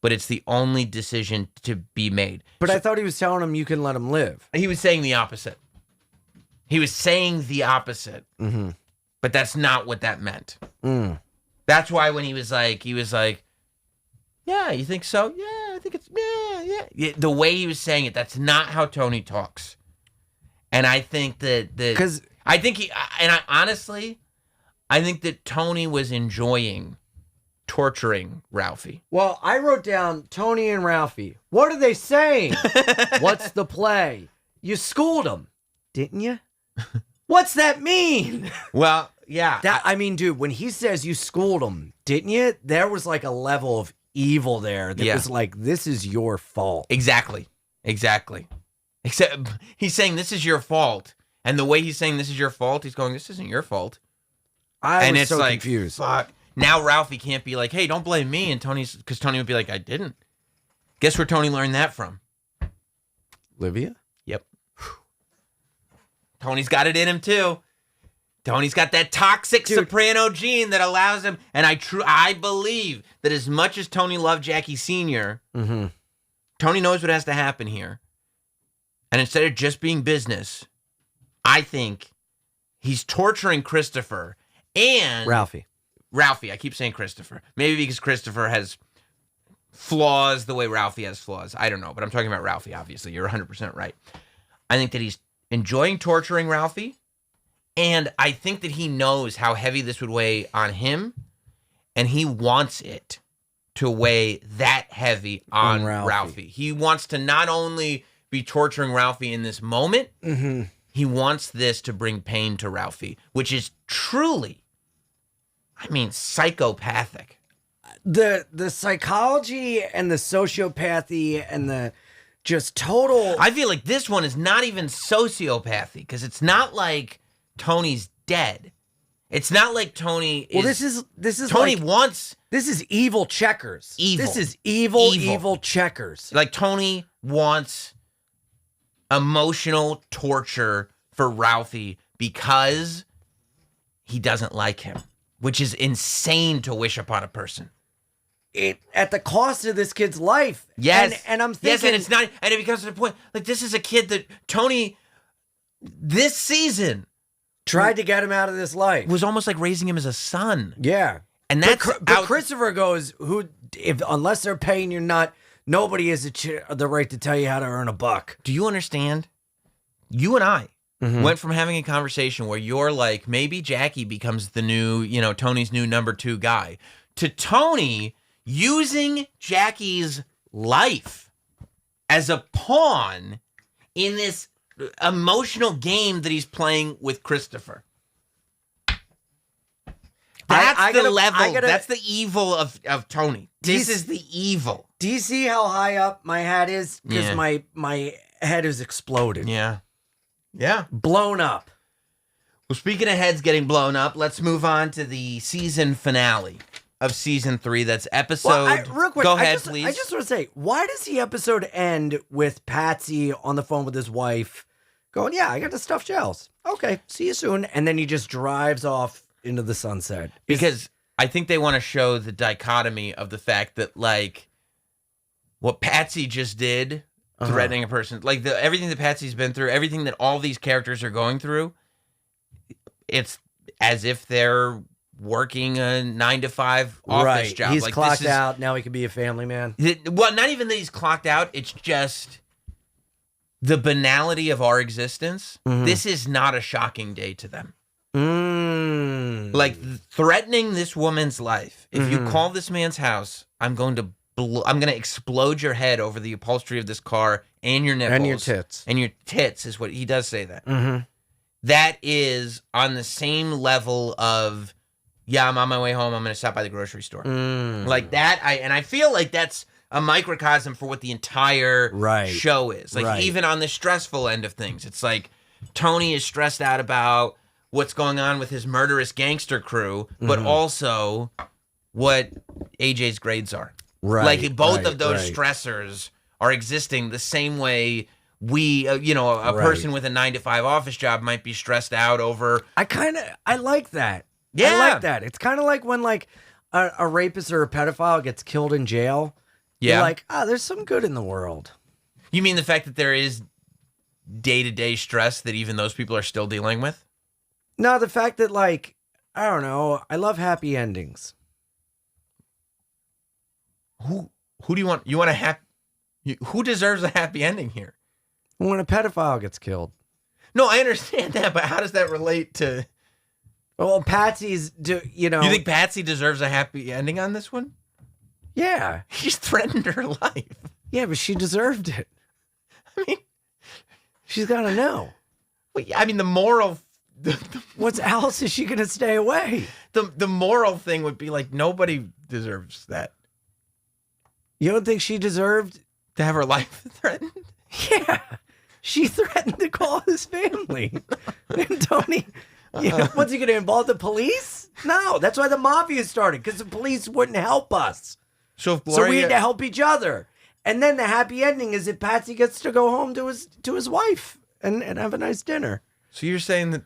but it's the only decision to be made. But I thought he was telling him you can let him live. He was saying the opposite. Mm-hmm. But that's not what that meant. That's why when he was like, yeah, you think so? Yeah, I think it's, yeah. The way he was saying it, that's not how Tony talks. And I think that honestly, I think that Tony was enjoying torturing Ralphie. Well, I wrote down Tony and Ralphie. What are they saying? What's the play? You schooled him, didn't you? What's that mean? Well, yeah. I mean, dude, when he says you schooled him, didn't you? There was like a level of evil there that was like, this is your fault. Exactly. Except he's saying this is your fault. And the way he's saying this is your fault, he's going, this isn't your fault. I was so confused. Fuck. Now Ralphie can't be like, hey, don't blame me. And because Tony would be like, I didn't. Guess where Tony learned that from? Livia? Yep. Tony's got it in him too. Tony's got that toxic soprano gene that allows him. And I believe that as much as Tony loved Jackie Sr., Tony knows what has to happen here. And instead of just being business, I think he's torturing Christopher and Ralphie. I keep saying Christopher. Maybe because Christopher has flaws the way Ralphie has flaws. I don't know, but I'm talking about Ralphie, obviously. You're 100% right. I think that he's enjoying torturing Ralphie, and I think that he knows how heavy this would weigh on him, and he wants it to weigh that heavy on Ralphie. He wants to not only be torturing Ralphie in this moment, he wants this to bring pain to Ralphie, which is truly, psychopathic. The psychology and the sociopathy and the just total... I feel like this one is not even sociopathy, because it's not like Tony's dead. It's not like Tony is... Well, this is Tony like, wants... This is evil checkers. Evil. This is evil checkers. Like Tony wants emotional torture for Ralphie because he doesn't like him, which is insane to wish upon a person. At the cost of this kid's life. Yes. And I'm thinking... Yes, and it's not... And it becomes to the point, like, this is a kid that Tony, this season... tried to get him out of this life. Was almost like raising him as a son. Yeah. And that's... But Christopher goes, unless they're paying you not, nobody has the right to tell you how to earn a buck. Do you understand? You and I went from having a conversation where you're like, maybe Jackie becomes the new, Tony's new number 2 guy, to Tony using Jackie's life as a pawn in this emotional game that he's playing with Christopher. That's the level. That's the evil of Tony. This is the evil. Do you see how high up my head is? Because my head is exploded. Yeah. Yeah. Blown up. Well, speaking of heads getting blown up, let's move on to the season finale of season 3. That's episode... real quick, go ahead, please. I just want to say, why does the episode end with Patsy on the phone with his wife going, yeah, I got the stuffed shells. Okay, see you soon. And then he just drives off into the sunset. Because I think they want to show the dichotomy of the fact that, like, what Patsy just did, threatening a person, like everything that Patsy's been through, everything that all these characters are going through, it's as if they're working a 9-to-5 office job. He's like, clocked out. Now he can be a family man. Well, not even that he's clocked out. It's just the banality of our existence. This is not a shocking day to them. Like threatening this woman's life. If you call this man's house, I'm going to I'm gonna explode your head over the upholstery of this car and your nipples And your tits. and your tits is what he does say that. Mm-hmm. That is on the same level of, yeah, I'm on my way home. I'm gonna stop by the grocery store, like that. I feel like that's a microcosm for what the entire show is. Like even on the stressful end of things, it's like Tony is stressed out about what's going on with his murderous gangster crew, but also what AJ's grades are. Right. Like both of those stressors are existing the same way we, a person with a 9-to-5 office job might be stressed out over. I like that. Yeah. I like that. It's kind of like when like a rapist or a pedophile gets killed in jail. Yeah. You're like, there's some good in the world. You mean the fact that there is day-to-day stress that even those people are still dealing with? No, the fact that, like, I don't know, I love happy endings. Who do you want? You want who deserves a happy ending here? When a pedophile gets killed. No, I understand that, but how does that relate to... Well, Patsy's, You think Patsy deserves a happy ending on this one? Yeah. She's threatened her life. Yeah, but she deserved it. I mean... She's got to know. I mean, the moral... What else is she going to stay away? The moral thing would be like, nobody deserves that. You don't think she deserved... To have her life threatened? Yeah. She threatened to call his family. And Tony... what's he going to involve the police? No, that's why the mafia started, because the police wouldn't help us. So we had to help each other. And then the happy ending is that Patsy gets to go home to his wife and have a nice dinner. So you're saying that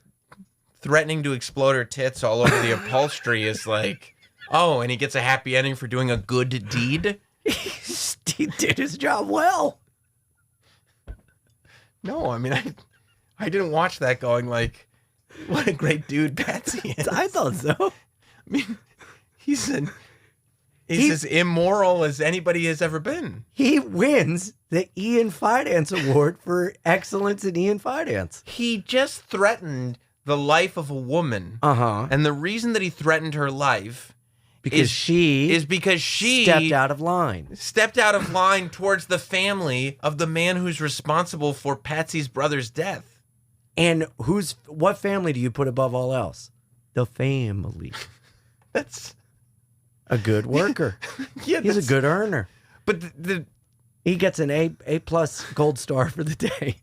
threatening to explode her tits all over the upholstery is like, and he gets a happy ending for doing a good deed? He did his job well. No, I mean, I didn't watch that going like, what a great dude Patsy is. I thought so. I mean, he's as immoral as anybody has ever been. He wins the Ian Fidance Award for excellence in Ian Fidance. He just threatened the life of a woman. And the reason that he threatened her life because she stepped out of line. Stepped out of line towards the family of the man who's responsible for Patsy's brother's death. And what family do you put above all else? The family. That's a good worker. Yeah, he's a good earner. But he gets an A+ gold star for the day,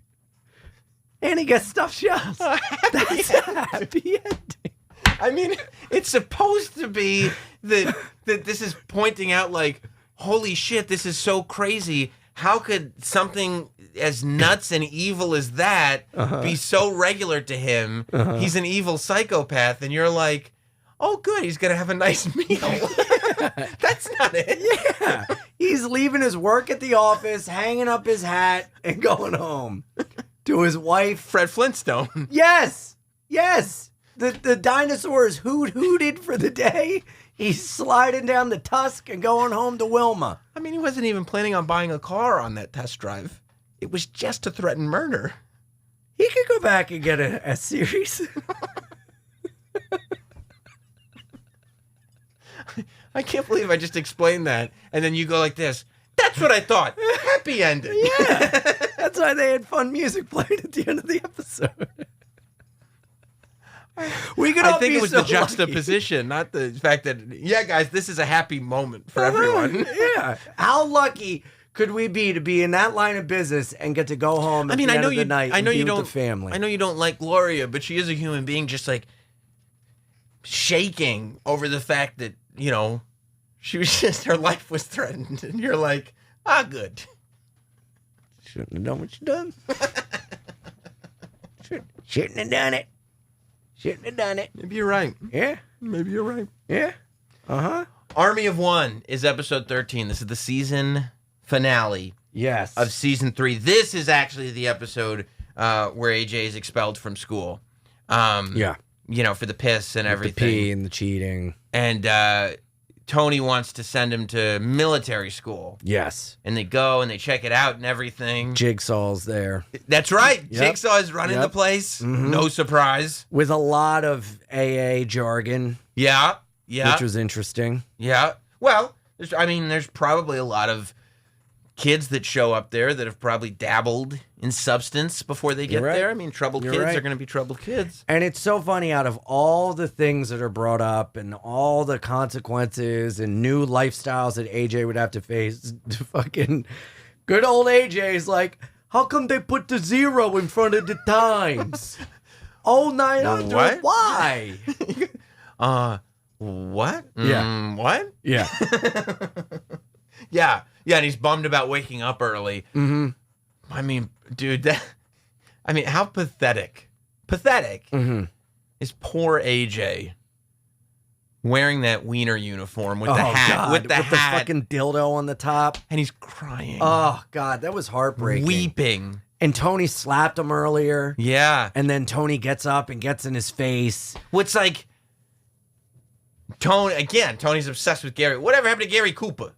and he gets stuffed shells. That's a happy ending. I mean, it's supposed to be that this is pointing out like, holy shit, this is so crazy. How could something as nuts and evil as that be so regular to him? He's an evil psychopath, and you're like, oh, good, he's going to have a nice meal. That's not it. Yeah. He's leaving his work at the office, hanging up his hat, and going home to his wife. Fred Flintstone. Yes. Yes. The dinosaurs hooted for the day. He's sliding down the tusk and going home to Wilma. I mean, he wasn't even planning on buying a car on that test drive. It was just to threaten murder. He could go back and get a series. I can't believe I just explained that. And then you go like this. That's what I thought. Happy ending. Yeah. That's why they had fun music playing at the end of the episode. I think it was the juxtaposition, not the fact that, yeah, guys, this is a happy moment for everyone. Yeah. How lucky could we be to be in that line of business and get to go home at the end of the night and be with the family? I know you don't like Gloria, but she is a human being just like shaking over the fact that, she was just, her life was threatened. And you're like, good. Shouldn't have done what you done. Shouldn't have done it. Shouldn't have done it. Maybe you're right. Yeah. Maybe you're right. Yeah. Army of One is episode 13. This is the season finale. Yes. Of season 3. This is actually the episode where AJ is expelled from school. Yeah. For the piss and everything. The pee and the cheating. And Tony wants to send him to military school. Yes. And they go and they check it out and everything. Jigsaw's there. That's right. Yep. Jigsaw is running the place. Mm-hmm. No surprise. With a lot of AA jargon. Yeah. Yeah. Which was interesting. Yeah. Well, There's probably a lot of kids that show up there that have probably dabbled in substance before they get there. I mean, troubled kids are going to be troubled kids. And it's so funny, out of all the things that are brought up and all the consequences and new lifestyles that AJ would have to face, fucking good old AJ is like, how come they put the 0 in front of the times? 0900, what? Why? What? Yeah. What? Yeah. Yeah, and he's bummed about waking up early. Mm-hmm. I mean, dude, how pathetic. Pathetic is poor AJ wearing that wiener uniform with the hat. God. With the fucking dildo on the top. And he's crying. Oh, God, that was heartbreaking. Weeping. And Tony slapped him earlier. Yeah. And then Tony gets up and gets in his face. What's like, Tony's obsessed with Gary. Whatever happened to Gary Cooper?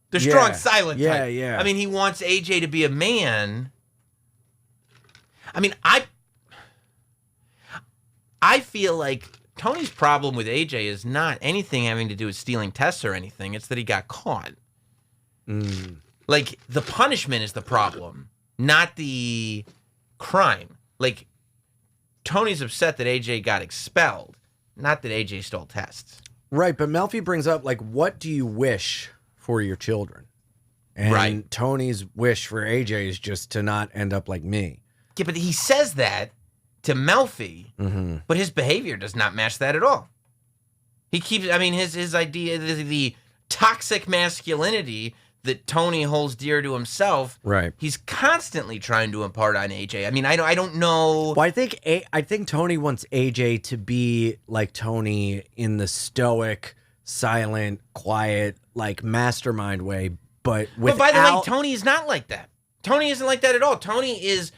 The strong, silent type. Yeah. I mean, he wants AJ to be a man. I mean, I feel like Tony's problem with AJ is not anything having to do with stealing tests or anything. It's that he got caught. Like, the punishment is the problem, not the crime. Like, Tony's upset that AJ got expelled, not that AJ stole tests. Right, but Melfi brings up, like, what do you wish for your children? And Tony's wish for AJ is just to not end up like me. Yeah, but he says that to Melfi, but his behavior does not match that at all. He keeps, his idea, the toxic masculinity that Tony holds dear to himself, right? He's constantly trying to impart on AJ. I mean, I don't know. Well, I think Tony wants AJ to be like Tony in the stoic, silent, quiet, like mastermind way, but without... But by the way, Tony is not like that. Tony isn't like that at all. Tony is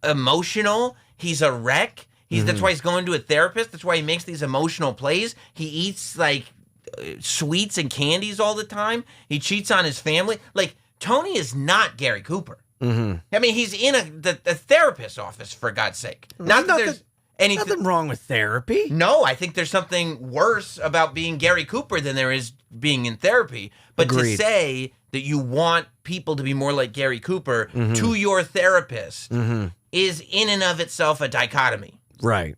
emotional. He's a wreck. That's why he's going to a therapist. That's why he makes these emotional plays. He eats like sweets and candies all the time. He cheats on his family. Like, Tony is not Gary Cooper. I mean, he's in the therapist's office, for God's sake. Not that there's nothing wrong with therapy. No, I think there's something worse about being Gary Cooper than there is being in therapy. But Agreed. To say that you want people to be more like Gary Cooper to your therapist is in and of itself a dichotomy. Right?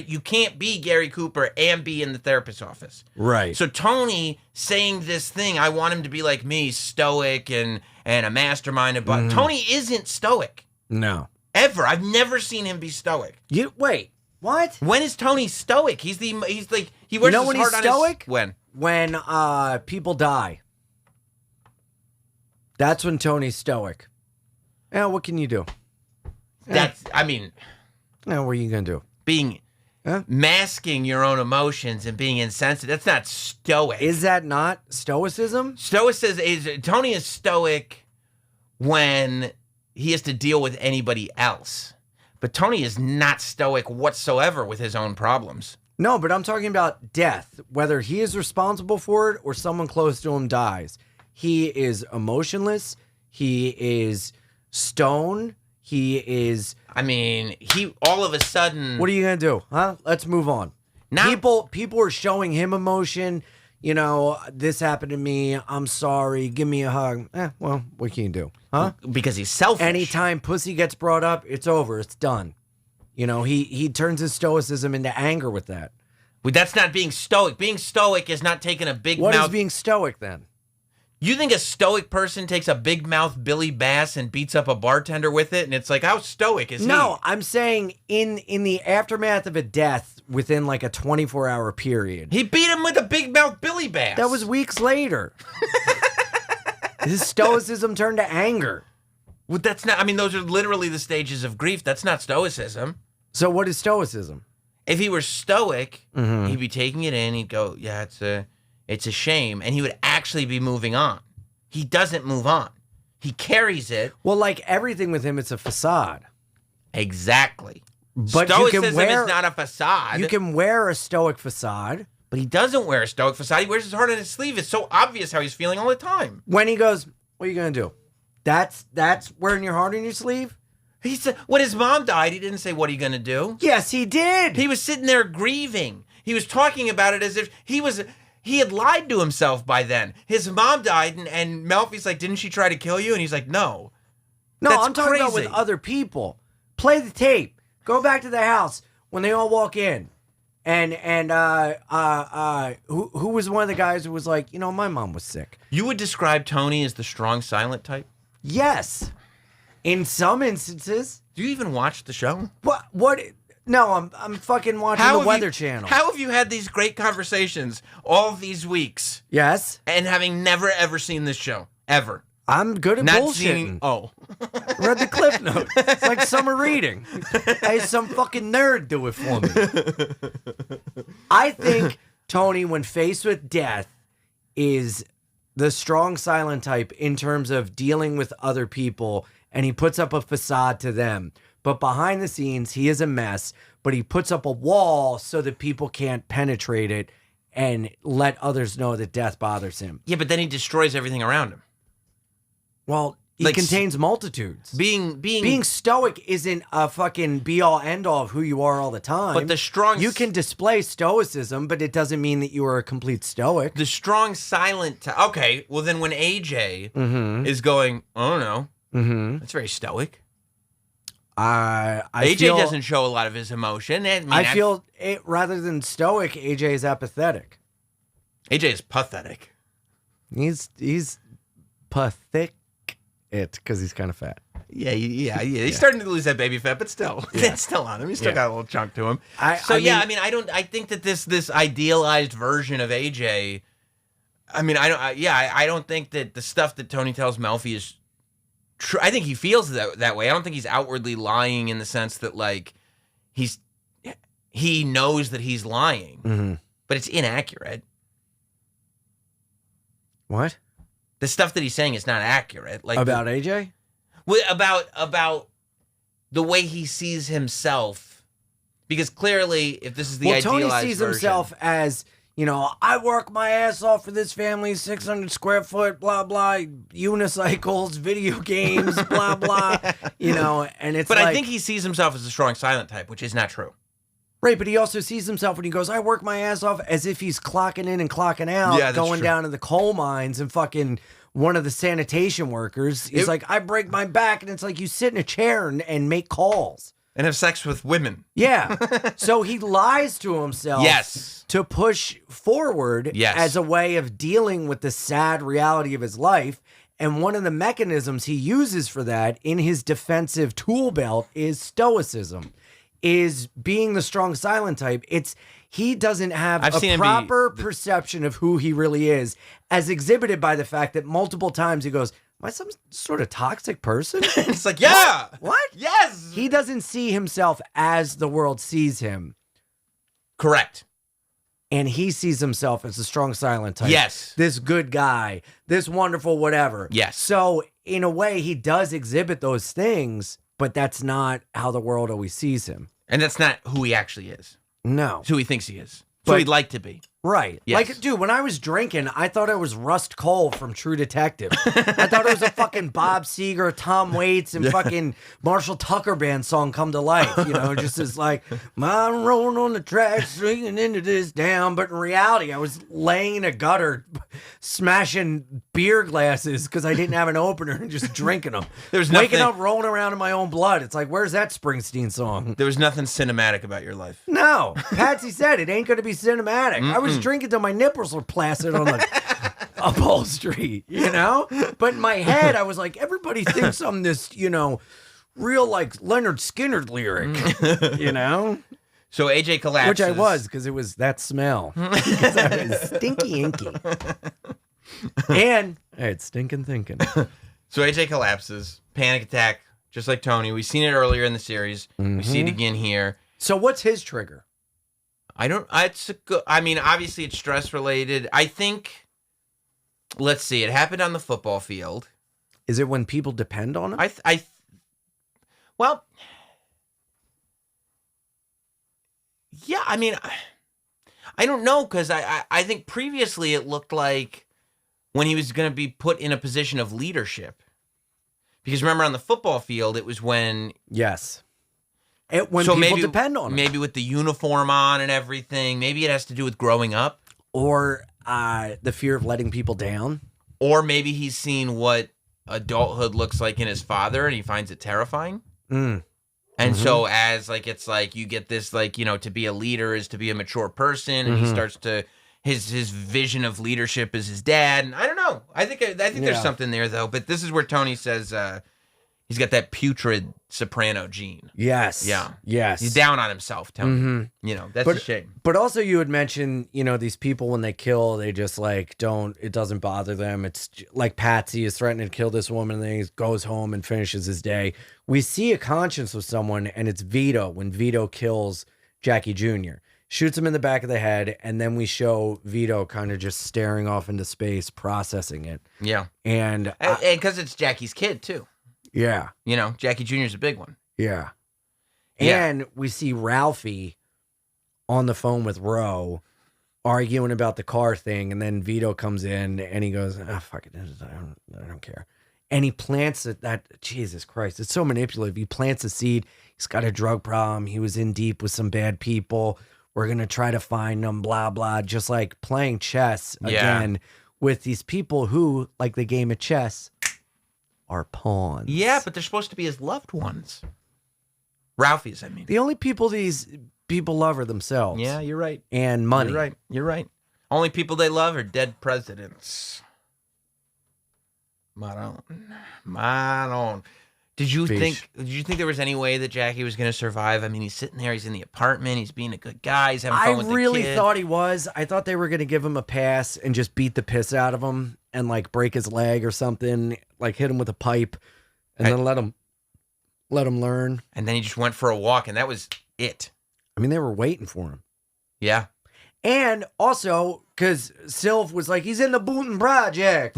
You can't be Gary Cooper and be in the therapist's office. Right. So Tony saying this thing, I want him to be like me, stoic and a mastermind. But Tony isn't stoic. No. Ever. I've never seen him be stoic. Wait. What? When is Tony stoic? He's like, he wears you know his when heart he's on stoic? When? When people die. That's when Tony's stoic. Yeah, what can you do? That's, what are you going to do? Being, masking your own emotions and being insensitive, that's not stoic. Is that not stoicism? Tony is stoic when he has to deal with anybody else. But Tony is not stoic whatsoever with his own problems. No, but I'm talking about death, whether he is responsible for it or someone close to him dies. He is emotionless. He is stone. He is... he all of a sudden... What are you going to do? Huh? Let's move on. Now, people are showing him emotion. You know, this happened to me. I'm sorry. Give me a hug. Well, what can you do? Huh? Because he's selfish. Anytime pussy gets brought up, it's over. It's done. You know, he turns his stoicism into anger with that. Well, that's not being stoic. Being stoic is not taking a big mouth. What is being stoic then? You think a stoic person takes a big mouth Billy Bass and beats up a bartender with it? And it's like, how stoic is he? No, I'm saying in the aftermath of a death within like a 24-hour period. He beat him with a big mouth Billy Bass. That was weeks later. His stoicism turned to anger. Well, that's not, those are literally the stages of grief. That's not stoicism. So what is stoicism? If he were stoic, he'd be taking it in. He'd go, yeah, it's a shame. And he would actually be moving on. He doesn't move on. He carries it. Well, like everything with him, it's a facade. Exactly. But Stoicism is not a facade. You can wear a stoic facade. But he doesn't wear a stoic facade. He wears his heart on his sleeve. It's so obvious how he's feeling all the time. When he goes, what are you going to do? That's wearing your heart on your sleeve? He said, when his mom died, he didn't say, what are you going to do? Yes, he did. He was sitting there grieving. He was talking about it as if he he had lied to himself by then. His mom died, and Melfi's like, didn't she try to kill you? And he's like, no. No, That's I'm talking about with crazy. other people. Play the tape. Go back to the house when they all walk in. And who was one of the guys who was like, my mom was sick. You would describe Tony as the strong, silent type? Yes. In some instances. Do you even watch the show? What? No, I'm fucking watching the Weather Channel. How have you had these great conversations all of these weeks? Yes. And having never, ever seen this show? Ever? I'm good at bullshitting. Read the Cliff Notes. It's like summer reading. Hey, some fucking nerd do it for me. I think Tony, when faced with death, is the strong, silent type in terms of dealing with other people, and he puts up a facade to them. But behind the scenes, he is a mess, but he puts up a wall so that people can't penetrate it and let others know that death bothers him. Yeah, but then he destroys everything around him. Well, he contains multitudes. Being stoic isn't a fucking be-all, end-all of who you are all the time. But the strong... You can display stoicism, but it doesn't mean that you are a complete stoic. The strong, silent... Okay, well then when AJ is going, oh no, that's very stoic. AJ doesn't show a lot of his emotion. I feel rather than stoic, AJ is apathetic. AJ is pathetic. He's pathetic because he's kind of fat. Yeah. He's starting to lose that baby fat, but still, it's still on him. He's still got a little chunk to him. I think that this idealized version of AJ. I don't think that the stuff that Tony tells Melfi is true. I think he feels that way. I don't think he's outwardly lying in the sense that like he knows that he's lying, but it's inaccurate. What? The stuff that he's saying is not accurate. Like about AJ? Well, about the way he sees himself, because clearly, if this is the idealized Tony sees himself as, I work my ass off for this family, 600 square foot, blah blah, unicycles, video games, blah blah, and it's. But I think he sees himself as a strong, silent type, which is not true. Right, but he also sees himself when he goes, I work my ass off, as if he's clocking in and clocking out, going down to the coal mines and fucking one of the sanitation workers. He's like, I break my back, and it's like you sit in a chair and make calls. And have sex with women. Yeah. So he lies to himself to push forward as a way of dealing with the sad reality of his life. And one of the mechanisms he uses for that in his defensive tool belt is stoicism. Is being the strong silent type. He doesn't have a proper perception of who he really is, as exhibited by the fact that multiple times he goes, am I some sort of toxic person? It's like, yeah. What? Yes. He doesn't see himself as the world sees him. Correct. And he sees himself as a strong silent type. Yes. This good guy, this wonderful whatever. Yes. So in a way, he does exhibit those things, but that's not how the world always sees him. And that's not who he actually is. No. It's who he thinks he is. It's who he'd like to be. Right. Yes. Like, dude, when I was drinking, I thought I was Rust Cole from True Detective. I thought it was a fucking Bob Seger, Tom Waits, and fucking Marshall Tucker Band song come to life. Just as like, I'm rolling on the tracks, swinging into this down. But in reality, I was laying in a gutter, smashing beer glasses because I didn't have an opener and just drinking them. Waking up, rolling around in my own blood. It's like, where's that Springsteen song? There was nothing cinematic about your life. No. Patsy said it ain't going to be cinematic. I was drinking till my nipples were placid on the upholstery, But in my head, I was like, everybody thinks I'm this, real like Leonard Skinner lyric, So AJ collapses. Which I was, because it was that smell. Because I was stinky inky. And I had stinking thinking. So AJ collapses, panic attack, just like Tony. We've seen it earlier in the series. We see it again here. So what's his trigger? Obviously it's stress related. I think, let's see, it happened on the football field. Is it when people depend on him? Well, yeah, I don't know, because I think previously it looked like when he was going to be put in a position of leadership. Because remember, on the football field, it was when... Yes. When people depend on him. Maybe with the uniform on and everything. Maybe it has to do with growing up. Or the fear of letting people down. Or maybe he's seen what adulthood looks like in his father and he finds it terrifying. Mm. And so as like, it's like you get this, like, you know, to be a leader is to be a mature person, and he starts to, his vision of leadership is his dad. And I don't know. I think there's something there though. But this is where Tony says he's got that putrid soprano gene. Yes. Yeah. Yes. He's down on himself, Tony. You know, that's a shame. But also you had mentioned, you know, these people when they kill, they just like it doesn't bother them. It's like Patsy is threatening to kill this woman and then he goes home and finishes his day. We see a conscience with someone, and it's Vito when Vito kills Jackie Jr. Shoots him in the back of the head, and then we show Vito kind of just staring off into space, processing it. Yeah. And because it's Jackie's kid too. Yeah. You know, Jackie Jr.'s a big one. Yeah. And we see Ralphie on the phone with Ro arguing about the car thing. And then Vito comes in and he goes, oh, fuck it. I don't care. And he plants that, Jesus Christ, it's so manipulative. He plants a seed. He's got a drug problem. He was in deep with some bad people. We're going to try to find them, blah, blah. Just like playing chess again with these people who, like the game of chess, are pawns. Yeah, but they're supposed to be his loved ones. Ralphie's, I mean. The only people these people love are themselves. Yeah, you're right. And money. You're right. Only people they love are dead presidents. Maron. Did you think there was any way that Jackie was going to survive? I mean, he's sitting there, he's in the apartment, he's being a good guy, he's having fun with the kid. I really thought he was. I thought they were going to give him a pass and just beat the piss out of him and like break his leg or something, like hit him with a pipe and then let him learn. And then he just went for a walk and that was it. I mean, they were waiting for him. Yeah. And also, because Sylv was like, he's in the Booten Project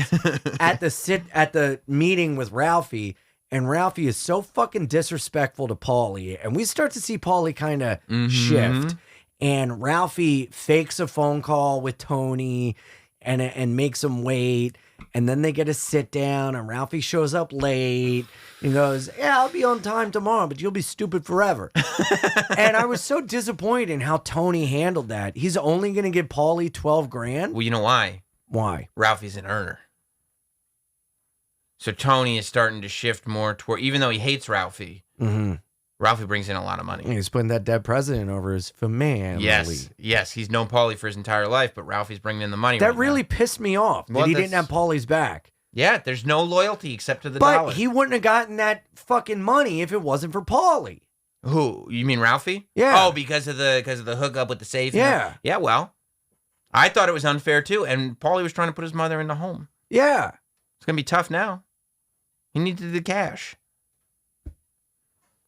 at the meeting with Ralphie. And Ralphie is so fucking disrespectful to Paulie. And we start to see Paulie kind of shift. And Ralphie fakes a phone call with Tony and makes him wait. And then they get a sit down and Ralphie shows up late and goes, yeah, I'll be on time tomorrow, but you'll be stupid forever. And I was so disappointed in how Tony handled that. He's only going to give Paulie $12,000. Well, you know why? Why? Ralphie's an earner. So Tony is starting to shift more toward, even though he hates Ralphie, Ralphie brings in a lot of money. He's putting that dead president over his family. Yes. He's known Paulie for his entire life, but Ralphie's bringing in the money. That really pissed me off that he didn't have Paulie's back. Yeah, there's no loyalty except to the dollar. But he wouldn't have gotten that fucking money if it wasn't for Paulie. Who? You mean Ralphie? Yeah. Oh, because of the hookup with the safe. Yeah. Yeah. Well, I thought it was unfair too, and Paulie was trying to put his mother in the home. Yeah. It's gonna be tough now. He needed the cash.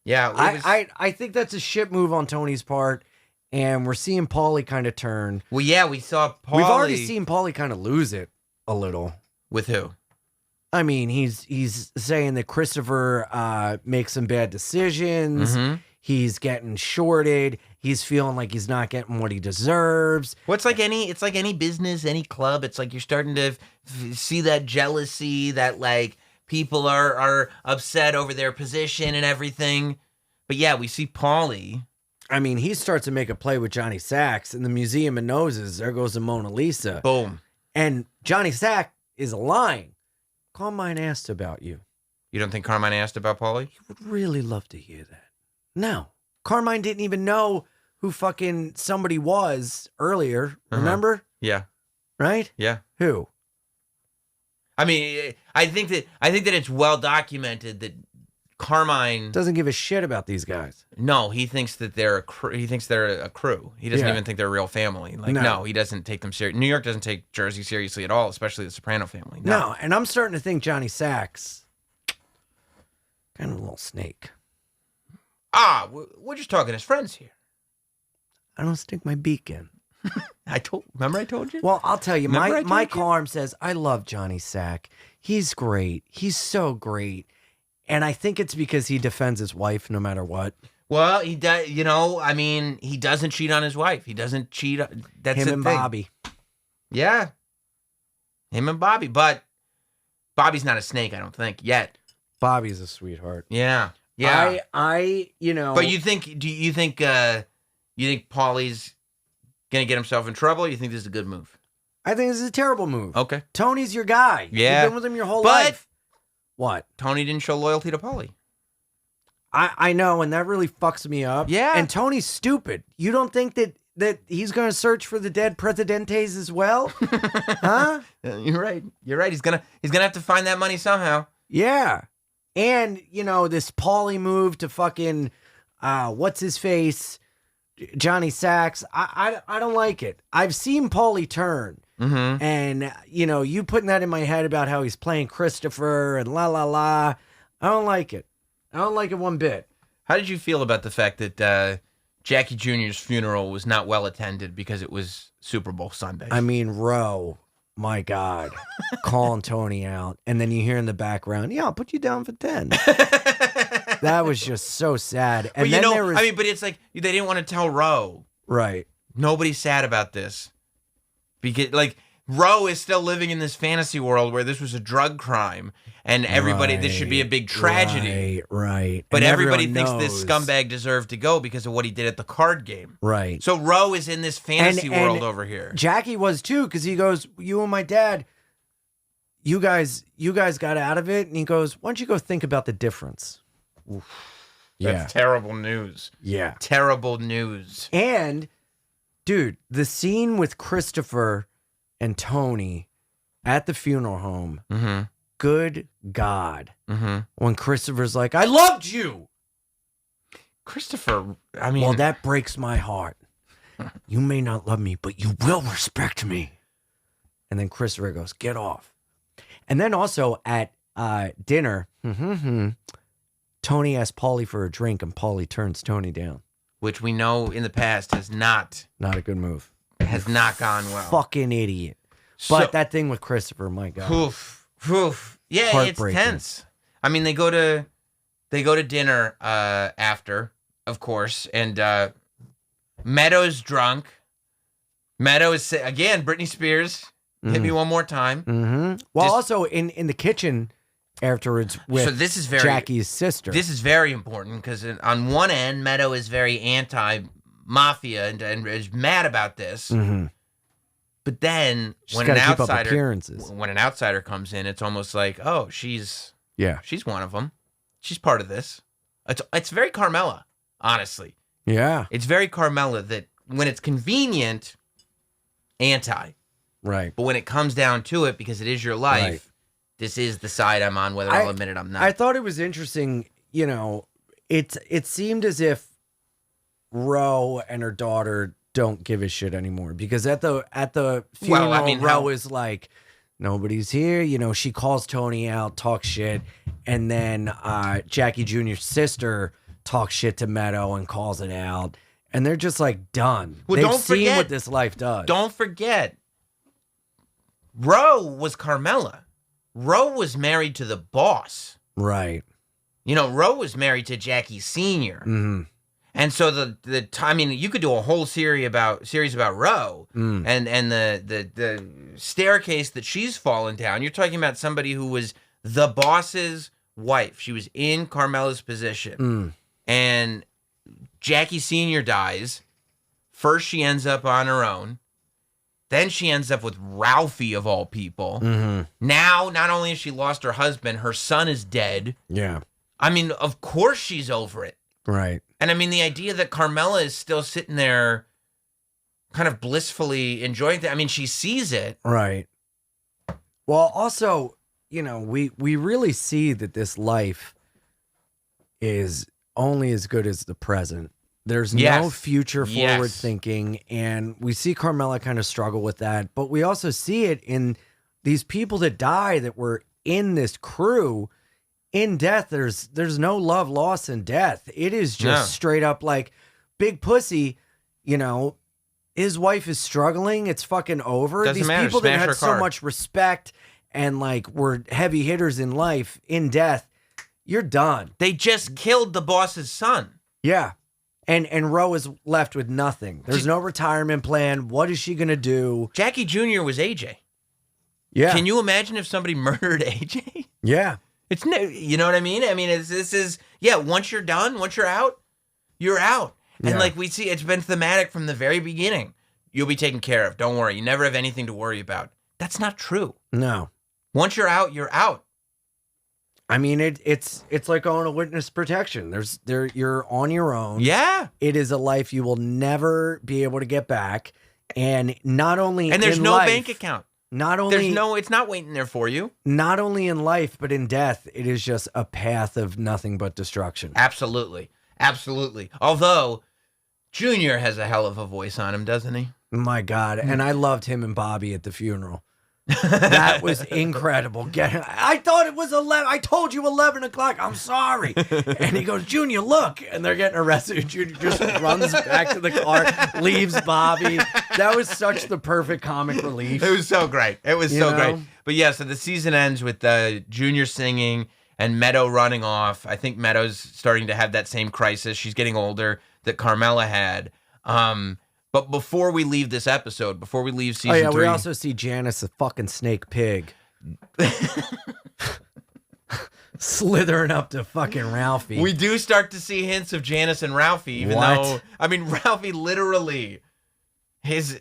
Yeah, I think that's a shit move on Tony's part, and we're seeing Paulie kind of turn. Well, yeah, we saw Paulie. We've already seen Paulie kind of lose it a little. With who? I mean, he's saying that Christopher makes some bad decisions. He's getting shorted. He's feeling like he's not getting what he deserves. Well, it's like any business, any club. It's like you're starting to see that jealousy, that like people are upset over their position and everything. But yeah, we see Paulie. I mean, he starts to make a play with Johnny Sacks in the Museum of Noses. There goes the Mona Lisa. Boom. And Johnny Sack is lying. Carmine asked about you. You don't think Carmine asked about Paulie? He would really love to hear that. No. Carmine didn't even know who fucking somebody was earlier. Remember? Yeah. Right? Yeah. Who? I mean, I think that it's well documented that Carmine doesn't give a shit about these guys. No, he thinks that they're a crew. He thinks they're a crew. He doesn't even think they're a real family. Like, no, he doesn't take them serious. New York doesn't take Jersey seriously at all, especially the Soprano family. No, and I'm starting to think Johnny Sacks kind of a little snake. We're just talking as friends here. I don't stick my beak in. Remember I told you? Well, I'll tell you, my arm says, I love Johnny Sack. He's great. He's so great. And I think it's because he defends his wife no matter what. Well, he does, I mean, he doesn't cheat on his wife. He doesn't cheat. That's him and Bobby. Yeah. Him and Bobby. But Bobby's not a snake, I don't think, yet. Bobby's a sweetheart. Yeah. Yeah. But you think Paulie's gonna get himself in trouble, or you think this is a good move? I think this is a terrible move. Okay. Tony's your guy. Yeah. You've been with him your whole life. What? Tony didn't show loyalty to Paulie. I know, and that really fucks me up. Yeah. And Tony's stupid. You don't think that he's going to search for the dead presidentes as well? Huh? You're right. He's gonna have to find that money somehow. Yeah. And, this Paulie move to fucking, what's his face? Johnny Sacks. I don't like it. I've seen Paulie turn. Mm-hmm. And, you putting that in my head about how he's playing Christopher and la la la. I don't like it. I don't like it one bit. How did you feel about the fact that Jackie Jr.'s funeral was not well attended because it was Super Bowl Sunday? I mean, Roe, my God, calling Tony out. And then you hear in the background, yeah, I'll put you down for 10. That was just so sad. And but then there was... but it's like they didn't want to tell Roe. Right. Nobody's sad about this. Because, Roe is still living in this fantasy world where this was a drug crime and everybody, this should be a big tragedy. Right. But and everybody thinks this scumbag deserved to go because of what he did at the card game. Right. So Roe is in this fantasy world over here. Jackie was too, because he goes, you and my dad, you guys got out of it. And he goes, why don't you go think about the difference? Oof. That's terrible news. Yeah. Terrible news. And, dude, the scene with Christopher and Tony at the funeral home. Mm-hmm. Good God. Mm-hmm. When Christopher's like, I loved you. Christopher, I mean. Well, that breaks my heart. You may not love me, but you will respect me. And then Christopher goes, get off. And then also at dinner, Tony asks Paulie for a drink, and Paulie turns Tony down. Which we know in the past has not. Not a good move. Has not gone well. Fucking idiot. But that thing with Christopher, my God. Oof. Yeah, it's tense. I mean, they go to dinner after, of course, and Meadows drunk. Meadows again, Britney Spears. Hit me one more time. Mm-hmm. Well, also in the kitchen afterwards with Jackie's sister. This is very important because on one end, Meadow is very anti-mafia and is mad about this. Mm-hmm. But then when an outsider comes in, it's almost like, oh, she's one of them. She's part of this. It's very Carmela, honestly. Yeah. It's very Carmela that when it's convenient, anti. Right. But when it comes down to it, because it is your life, this is the side I'm on, whether I'll admit it, I'm not. I thought it was interesting, it seemed as if Ro and her daughter don't give a shit anymore, because at the funeral, Ro is like, nobody's here. She calls Tony out, talks shit, and then Jackie Jr.'s sister talks shit to Meadow and calls it out, and they're just like done. Well, They've seen what this life does. Don't forget, Ro was Carmela. Ro was married to the boss. Right. Ro was married to Jackie Sr. Mm-hmm. And so you could do a whole series about Ro and the staircase that she's fallen down. You're talking about somebody who was the boss's wife. She was in Carmela's position. And Jackie Sr. dies. First, she ends up on her own. Then she ends up with Ralphie, of all people. Mm-hmm. Now, not only has she lost her husband, her son is dead. Yeah. I mean, of course she's over it. Right. And I mean, the idea that Carmela is still sitting there kind of blissfully enjoying it. I mean, she sees it. Right. Well, also, we really see that this life is only as good as the present. There's no future forward thinking, and we see Carmela kind of struggle with that, but we also see it in these people that die that were in this crew. In death, there's no love lost in death. It is just straight up like Big Pussy, his wife is struggling. It's fucking over. Doesn't These matter. people Smash that her had so card. much respect and were heavy hitters in life, in death, you're done. They just killed the boss's son. Yeah. And Ro is left with nothing. There's no retirement plan. What is she going to do? Jackie Jr. was AJ. Yeah. Can you imagine if somebody murdered AJ? Yeah. It's you know what I mean? I mean, once you're done, once you're out, you're out. And we see, it's been thematic from the very beginning. you'll be taken care of. Don't worry. You never have anything to worry about. That's not true. No. Once you're out, you're out. I mean, it's like going to witness protection. You're on your own. Yeah. It is a life you will never be able to get back. And not only and there's in no life, bank account. It's not waiting there for you. Not only in life, but in death, it is just a path of nothing but destruction. Absolutely. Absolutely. Although Junior has a hell of a voice on him, doesn't he? My God. And I loved him and Bobby at the funeral. That was incredible. I thought it was 11. I told you 11 o'clock. I'm sorry. And he goes, Junior, look. And they're getting arrested. Junior just runs back to the car, leaves Bobby. That was such the perfect comic relief. It was so great. It was so great. But yeah, so the season ends with Junior singing and Meadow running off. I think Meadow's starting to have that same crisis. She's getting older that Carmela had. But before we leave this episode, before we leave season 3... we also see Janice, the fucking snake pig. Slithering up to fucking Ralphie. We do start to see hints of Janice and Ralphie, even though... I mean, Ralphie literally is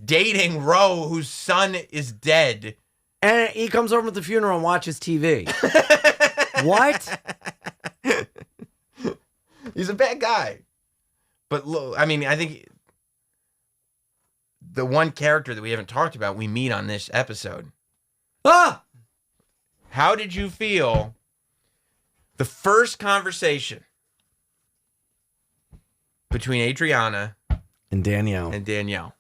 dating Ro, whose son is dead. And he comes over to the funeral and watches TV. What? He's a bad guy. But, I mean, I think... the one character that we haven't talked about, we meet on this episode. How did you feel the first conversation between Adriana and Danielle?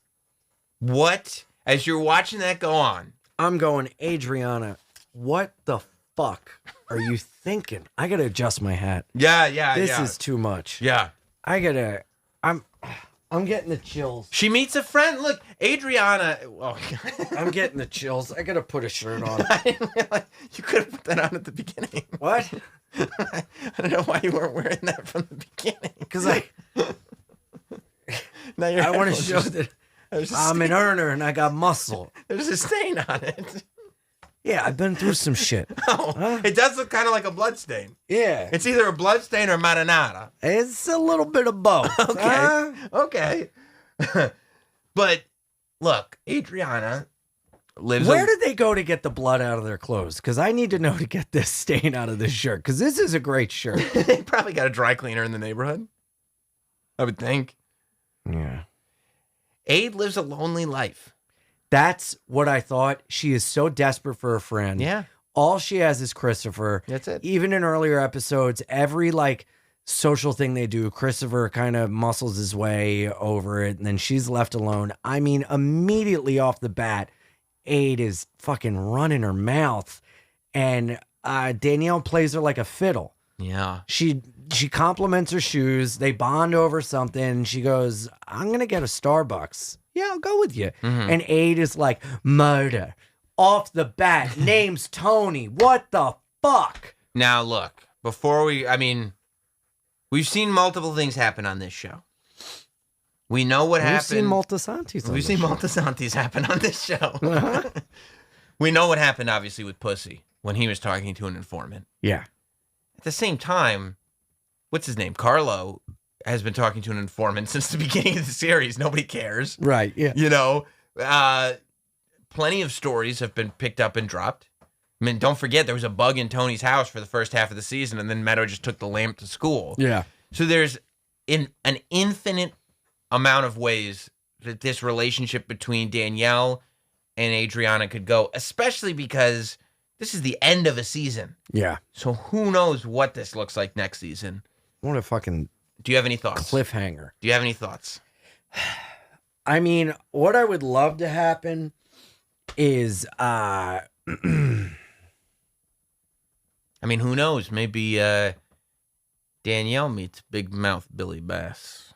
What, as you're watching that go on? I'm going, Adriana, what the fuck are you thinking? I gotta adjust my hat. This is too much. Yeah. I'm getting the chills. She meets a friend. Look, Adriana. Oh, I'm getting the chills. I gotta put a shirt on. I didn't realize you could have put that on at the beginning. What? I don't know why you weren't wearing that from the beginning. Because I want to show that I'm an earner and I got muscle. There's a stain on it. Yeah, I've been through some shit. It does look kind of like a blood stain. Yeah. It's either a blood stain or marinara. It's a little bit of both. Okay. But look, Adriana lives... Where did they go to get the blood out of their clothes? Because I need to know to get this stain out of this shirt. Because this is a great shirt. They probably got a dry cleaner in the neighborhood, I would think. Yeah. Aid lives a lonely life. That's what I thought. She is so desperate for a friend. Yeah. All she has is Christopher. That's it. Even in earlier episodes, every social thing they do, Christopher kind of muscles his way over it, and then she's left alone. I mean, immediately off the bat, Aid is fucking running her mouth, and Danielle plays her like a fiddle. Yeah. She compliments her shoes. They bond over something. She goes, I'm going to get a Starbucks. Yeah, I'll go with you. Mm-hmm. And Aid is like, murder. Off the bat. Name's Tony. What the fuck? Now, look, we've seen multiple things happen on this show. We know what happened. We've seen Multisantis. We've seen Multisantis happen on this show. Uh-huh. We know what happened, obviously, with Pussy when he was talking to an informant. Yeah. At the same time, what's his name? Carlo has been talking to an informant since the beginning of the series. Nobody cares. Right, yeah. You know, plenty of stories have been picked up and dropped. I mean, don't forget, there was a bug in Tony's house for the first half of the season, and then Meadow just took the lamp to school. Yeah. So there's an infinite amount of ways that this relationship between Danielle and Adriana could go, especially because this is the end of a season. Yeah. So who knows what this looks like next season. What a fucking... Do you have any thoughts? Cliffhanger. Do you have any thoughts? I mean, what I would love to happen is... I mean, who knows? Maybe Danielle meets Big Mouth Billy Bass.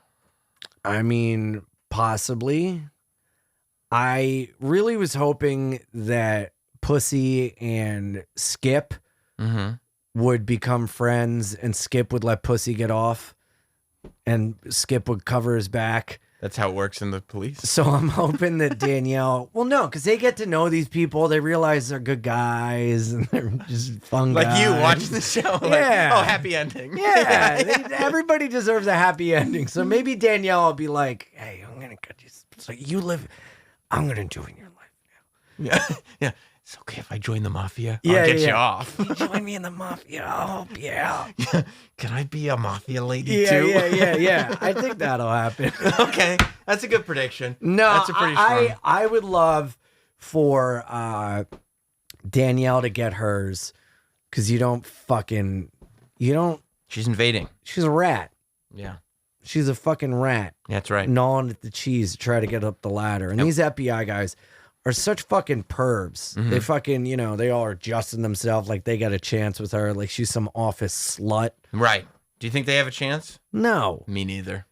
I mean, possibly. I really was hoping that Pussy and Skip would become friends, and Skip would let Pussy get off, and Skip would cover his back. That's how it works in the police. So I'm hoping that Danielle, well, no, because they get to know these people. They realize they're good guys and they're just fun guys. Like you watch the show. Yeah. Oh, happy ending. Yeah. Everybody deserves a happy ending. So maybe Danielle will be like, hey, I'm going to cut you. So I'm going to join your life now. Yeah. Yeah. It's okay if I join the mafia. I'll get you off. You join me in the mafia. Oh, yeah. Can I be a mafia lady too? Yeah. I think that'll happen. Okay. That's a good prediction. No, that's a pretty strong. I would love for Danielle to get hers because you don't. She's invading. She's a rat. Yeah. She's a fucking rat. That's right. Gnawing at the cheese to try to get up the ladder. And these FBI guys are such fucking pervs. Mm-hmm. They fucking, they all are adjusting themselves like they got a chance with her. Like she's some office slut. Right. Do you think they have a chance? No. Me neither.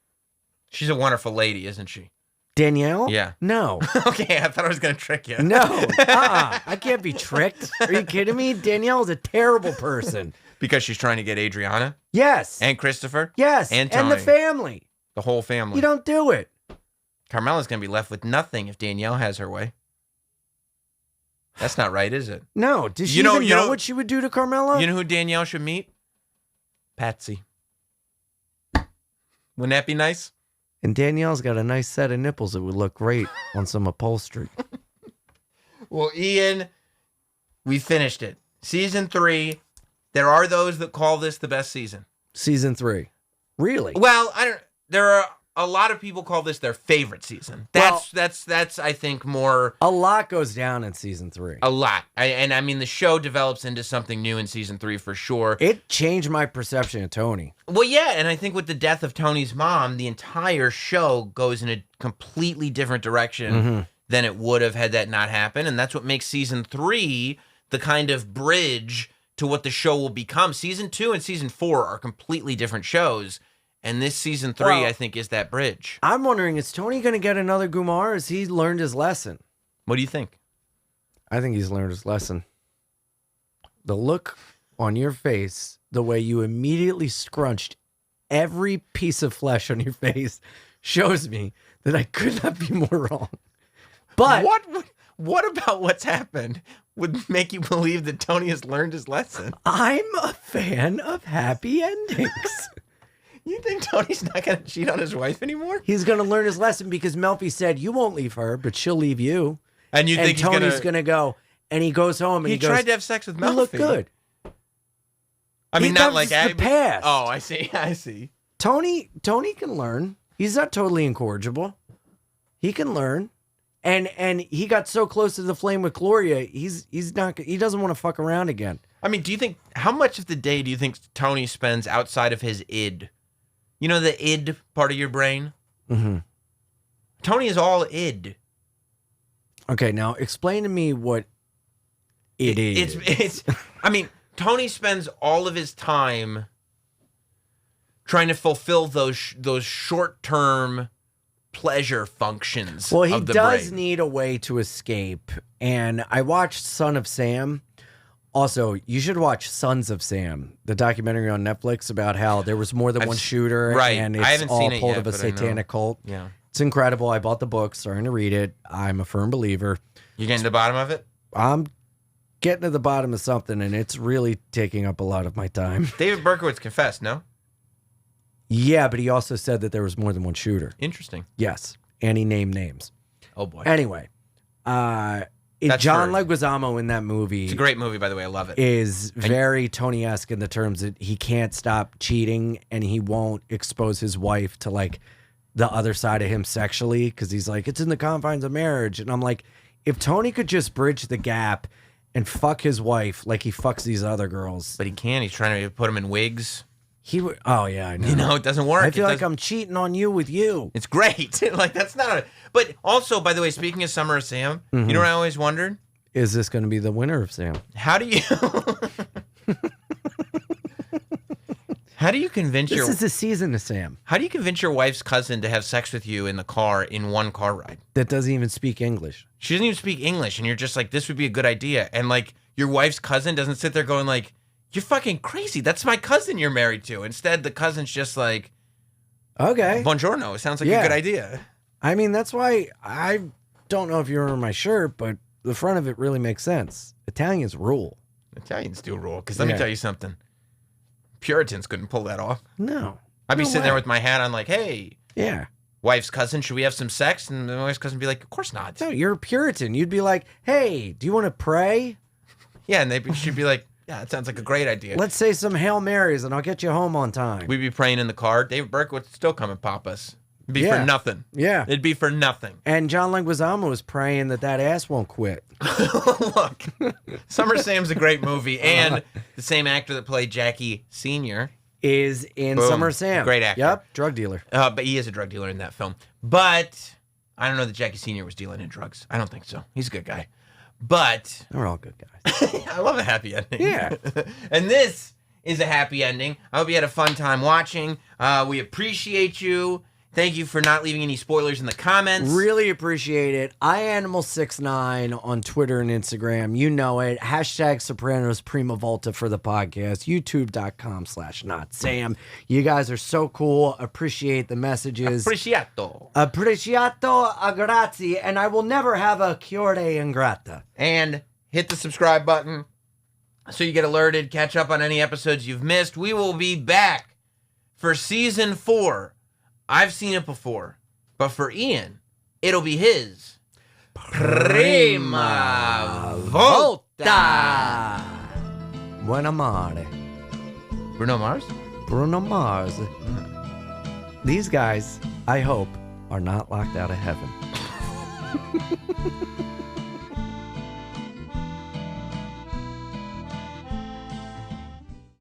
She's a wonderful lady, isn't she? Danielle? Yeah. No. Okay, I thought I was going to trick you. No. I can't be tricked. Are you kidding me? Danielle's a terrible person. Because she's trying to get Adriana? Yes. And Christopher? Yes. And Tony. And the family. The whole family. You don't do it. Carmela's going to be left with nothing if Danielle has her way. That's not right, is it? No. Does she even know what she would do to Carmela? You know who Danielle should meet? Patsy. Wouldn't that be nice? And Danielle's got a nice set of nipples that would look great on some upholstery. Well, Ian, we finished it. Season 3. There are those that call this the best season. Season 3. Really? Well, there are a lot of people call this their favorite season. That's I think more. A lot goes down in season 3. A lot. I mean, the show develops into something new in season 3 for sure. It changed my perception of Tony. Well, yeah, and I think with the death of Tony's mom, the entire show goes in a completely different direction than it would have had that not happened, and that's what makes season 3 the kind of bridge to what the show will become. Season 2 and season 4 are completely different shows. And this season 3, I think, is that bridge. I'm wondering, is Tony going to get another Gumar? Has he learned his lesson? What do you think? I think he's learned his lesson. The look on your face, the way you immediately scrunched every piece of flesh on your face, shows me that I could not be more wrong. But what about what's happened would make you believe that Tony has learned his lesson? I'm a fan of happy endings. You think Tony's not going to cheat on his wife anymore? He's going to learn his lesson because Melfi said, you won't leave her, but she'll leave you. And you think Tony's going to go, and he goes home and he goes, tried to have sex with Melfi. You look good. I mean, not like the past. Oh, I see. Tony can learn. He's not totally incorrigible. He can learn. And he got so close to the flame with Gloria, he doesn't want to fuck around again. I mean, how much of the day do you think Tony spends outside of his id? You know the id part of your brain? Mm-hmm. Tony is all id. Okay, now explain to me what it is. It's I mean, Tony spends all of his time trying to fulfill those short-term pleasure functions. Well, he of the does brain. need a way to escape. And I watched Son of Sam. Also, you should watch Sons of Sam, the documentary on Netflix about how there was more than one shooter, right. and I it's haven't all seen it part yet, of a but I know. satanic cult. Yeah. It's incredible. I bought the book, starting to read it. I'm a firm believer. You getting to the bottom of it? I'm getting to the bottom of something, and it's really taking up a lot of my time. David Berkowitz confessed, no? Yeah, but he also said that there was more than one shooter. Interesting. Yes, and he named names. Oh, boy. Anyway, That's John true. Leguizamo in that movie. It's a great movie, by the way. I love it. Is very Tony-esque in the terms that he can't stop cheating and he won't expose his wife to like the other side of him sexually because he's like, it's in the confines of marriage. And I'm like, if Tony could just bridge the gap and fuck his wife like he fucks these other girls. But he can't. He's trying to put him in wigs. He would. Oh, yeah, I know. You know, it doesn't work. I feel like I'm cheating on you with you. It's great. Like, that's not a... But also, by the way, speaking of Summer of Sam, you know what I always wondered? Is this going to be the winner of Sam? How do you... How do you convince This is the season of Sam. How do you convince your wife's cousin to have sex with you in the car in one car ride? That doesn't even speak English. She doesn't even speak English, and you're just like, this would be a good idea. And, like, your wife's cousin doesn't sit there going, like, you're fucking crazy. That's my cousin you're married to. Instead, the cousin's just like, okay, buongiorno. It sounds like a good idea. I mean, that's why I don't know if you remember my shirt, but the front of it really makes sense. Italians rule. Italians do rule. Because let me tell you something. Puritans couldn't pull that off. No. I'd be sitting there with my hat on like, hey. Yeah. Wife's cousin, should we have some sex? And my wife's cousin would be like, of course not. No, you're a Puritan. You'd be like, hey, do you want to pray? Yeah, and she'd be like, yeah, that sounds like a great idea. Let's say some Hail Marys and I'll get you home on time. We'd be praying in the car. David Burke would still come and pop us. It'd be for nothing. Yeah. It'd be for nothing. And John Leguizamo was praying that ass won't quit. Look, Summer Sam's a great movie. And the same actor that played Jackie Sr. is in Summer Sam. Great actor. Yep, drug dealer. But he is a drug dealer in that film. But I don't know that Jackie Sr. was dealing in drugs. I don't think so. He's a good guy. But they're all good guys. I love a happy ending. Yeah. And this is a happy ending. I hope you had a fun time watching. We appreciate you. Thank you for not leaving any spoilers in the comments. Really appreciate it. iAnimal69 on Twitter and Instagram. You know it. # Sopranos Prima Volta for the podcast. YouTube.com/NotSam. You guys are so cool. Appreciate the messages. Appreciato. Appreciato, grazie. And I will never have a cuore ingrata. And hit the subscribe button so you get alerted. Catch up on any episodes you've missed. We will be back for season 4. I've seen it before, but for Ian, it'll be his Prima Volta. Buona mare. Bruno Mars? Bruno Mars. These guys, I hope, are not locked out of heaven.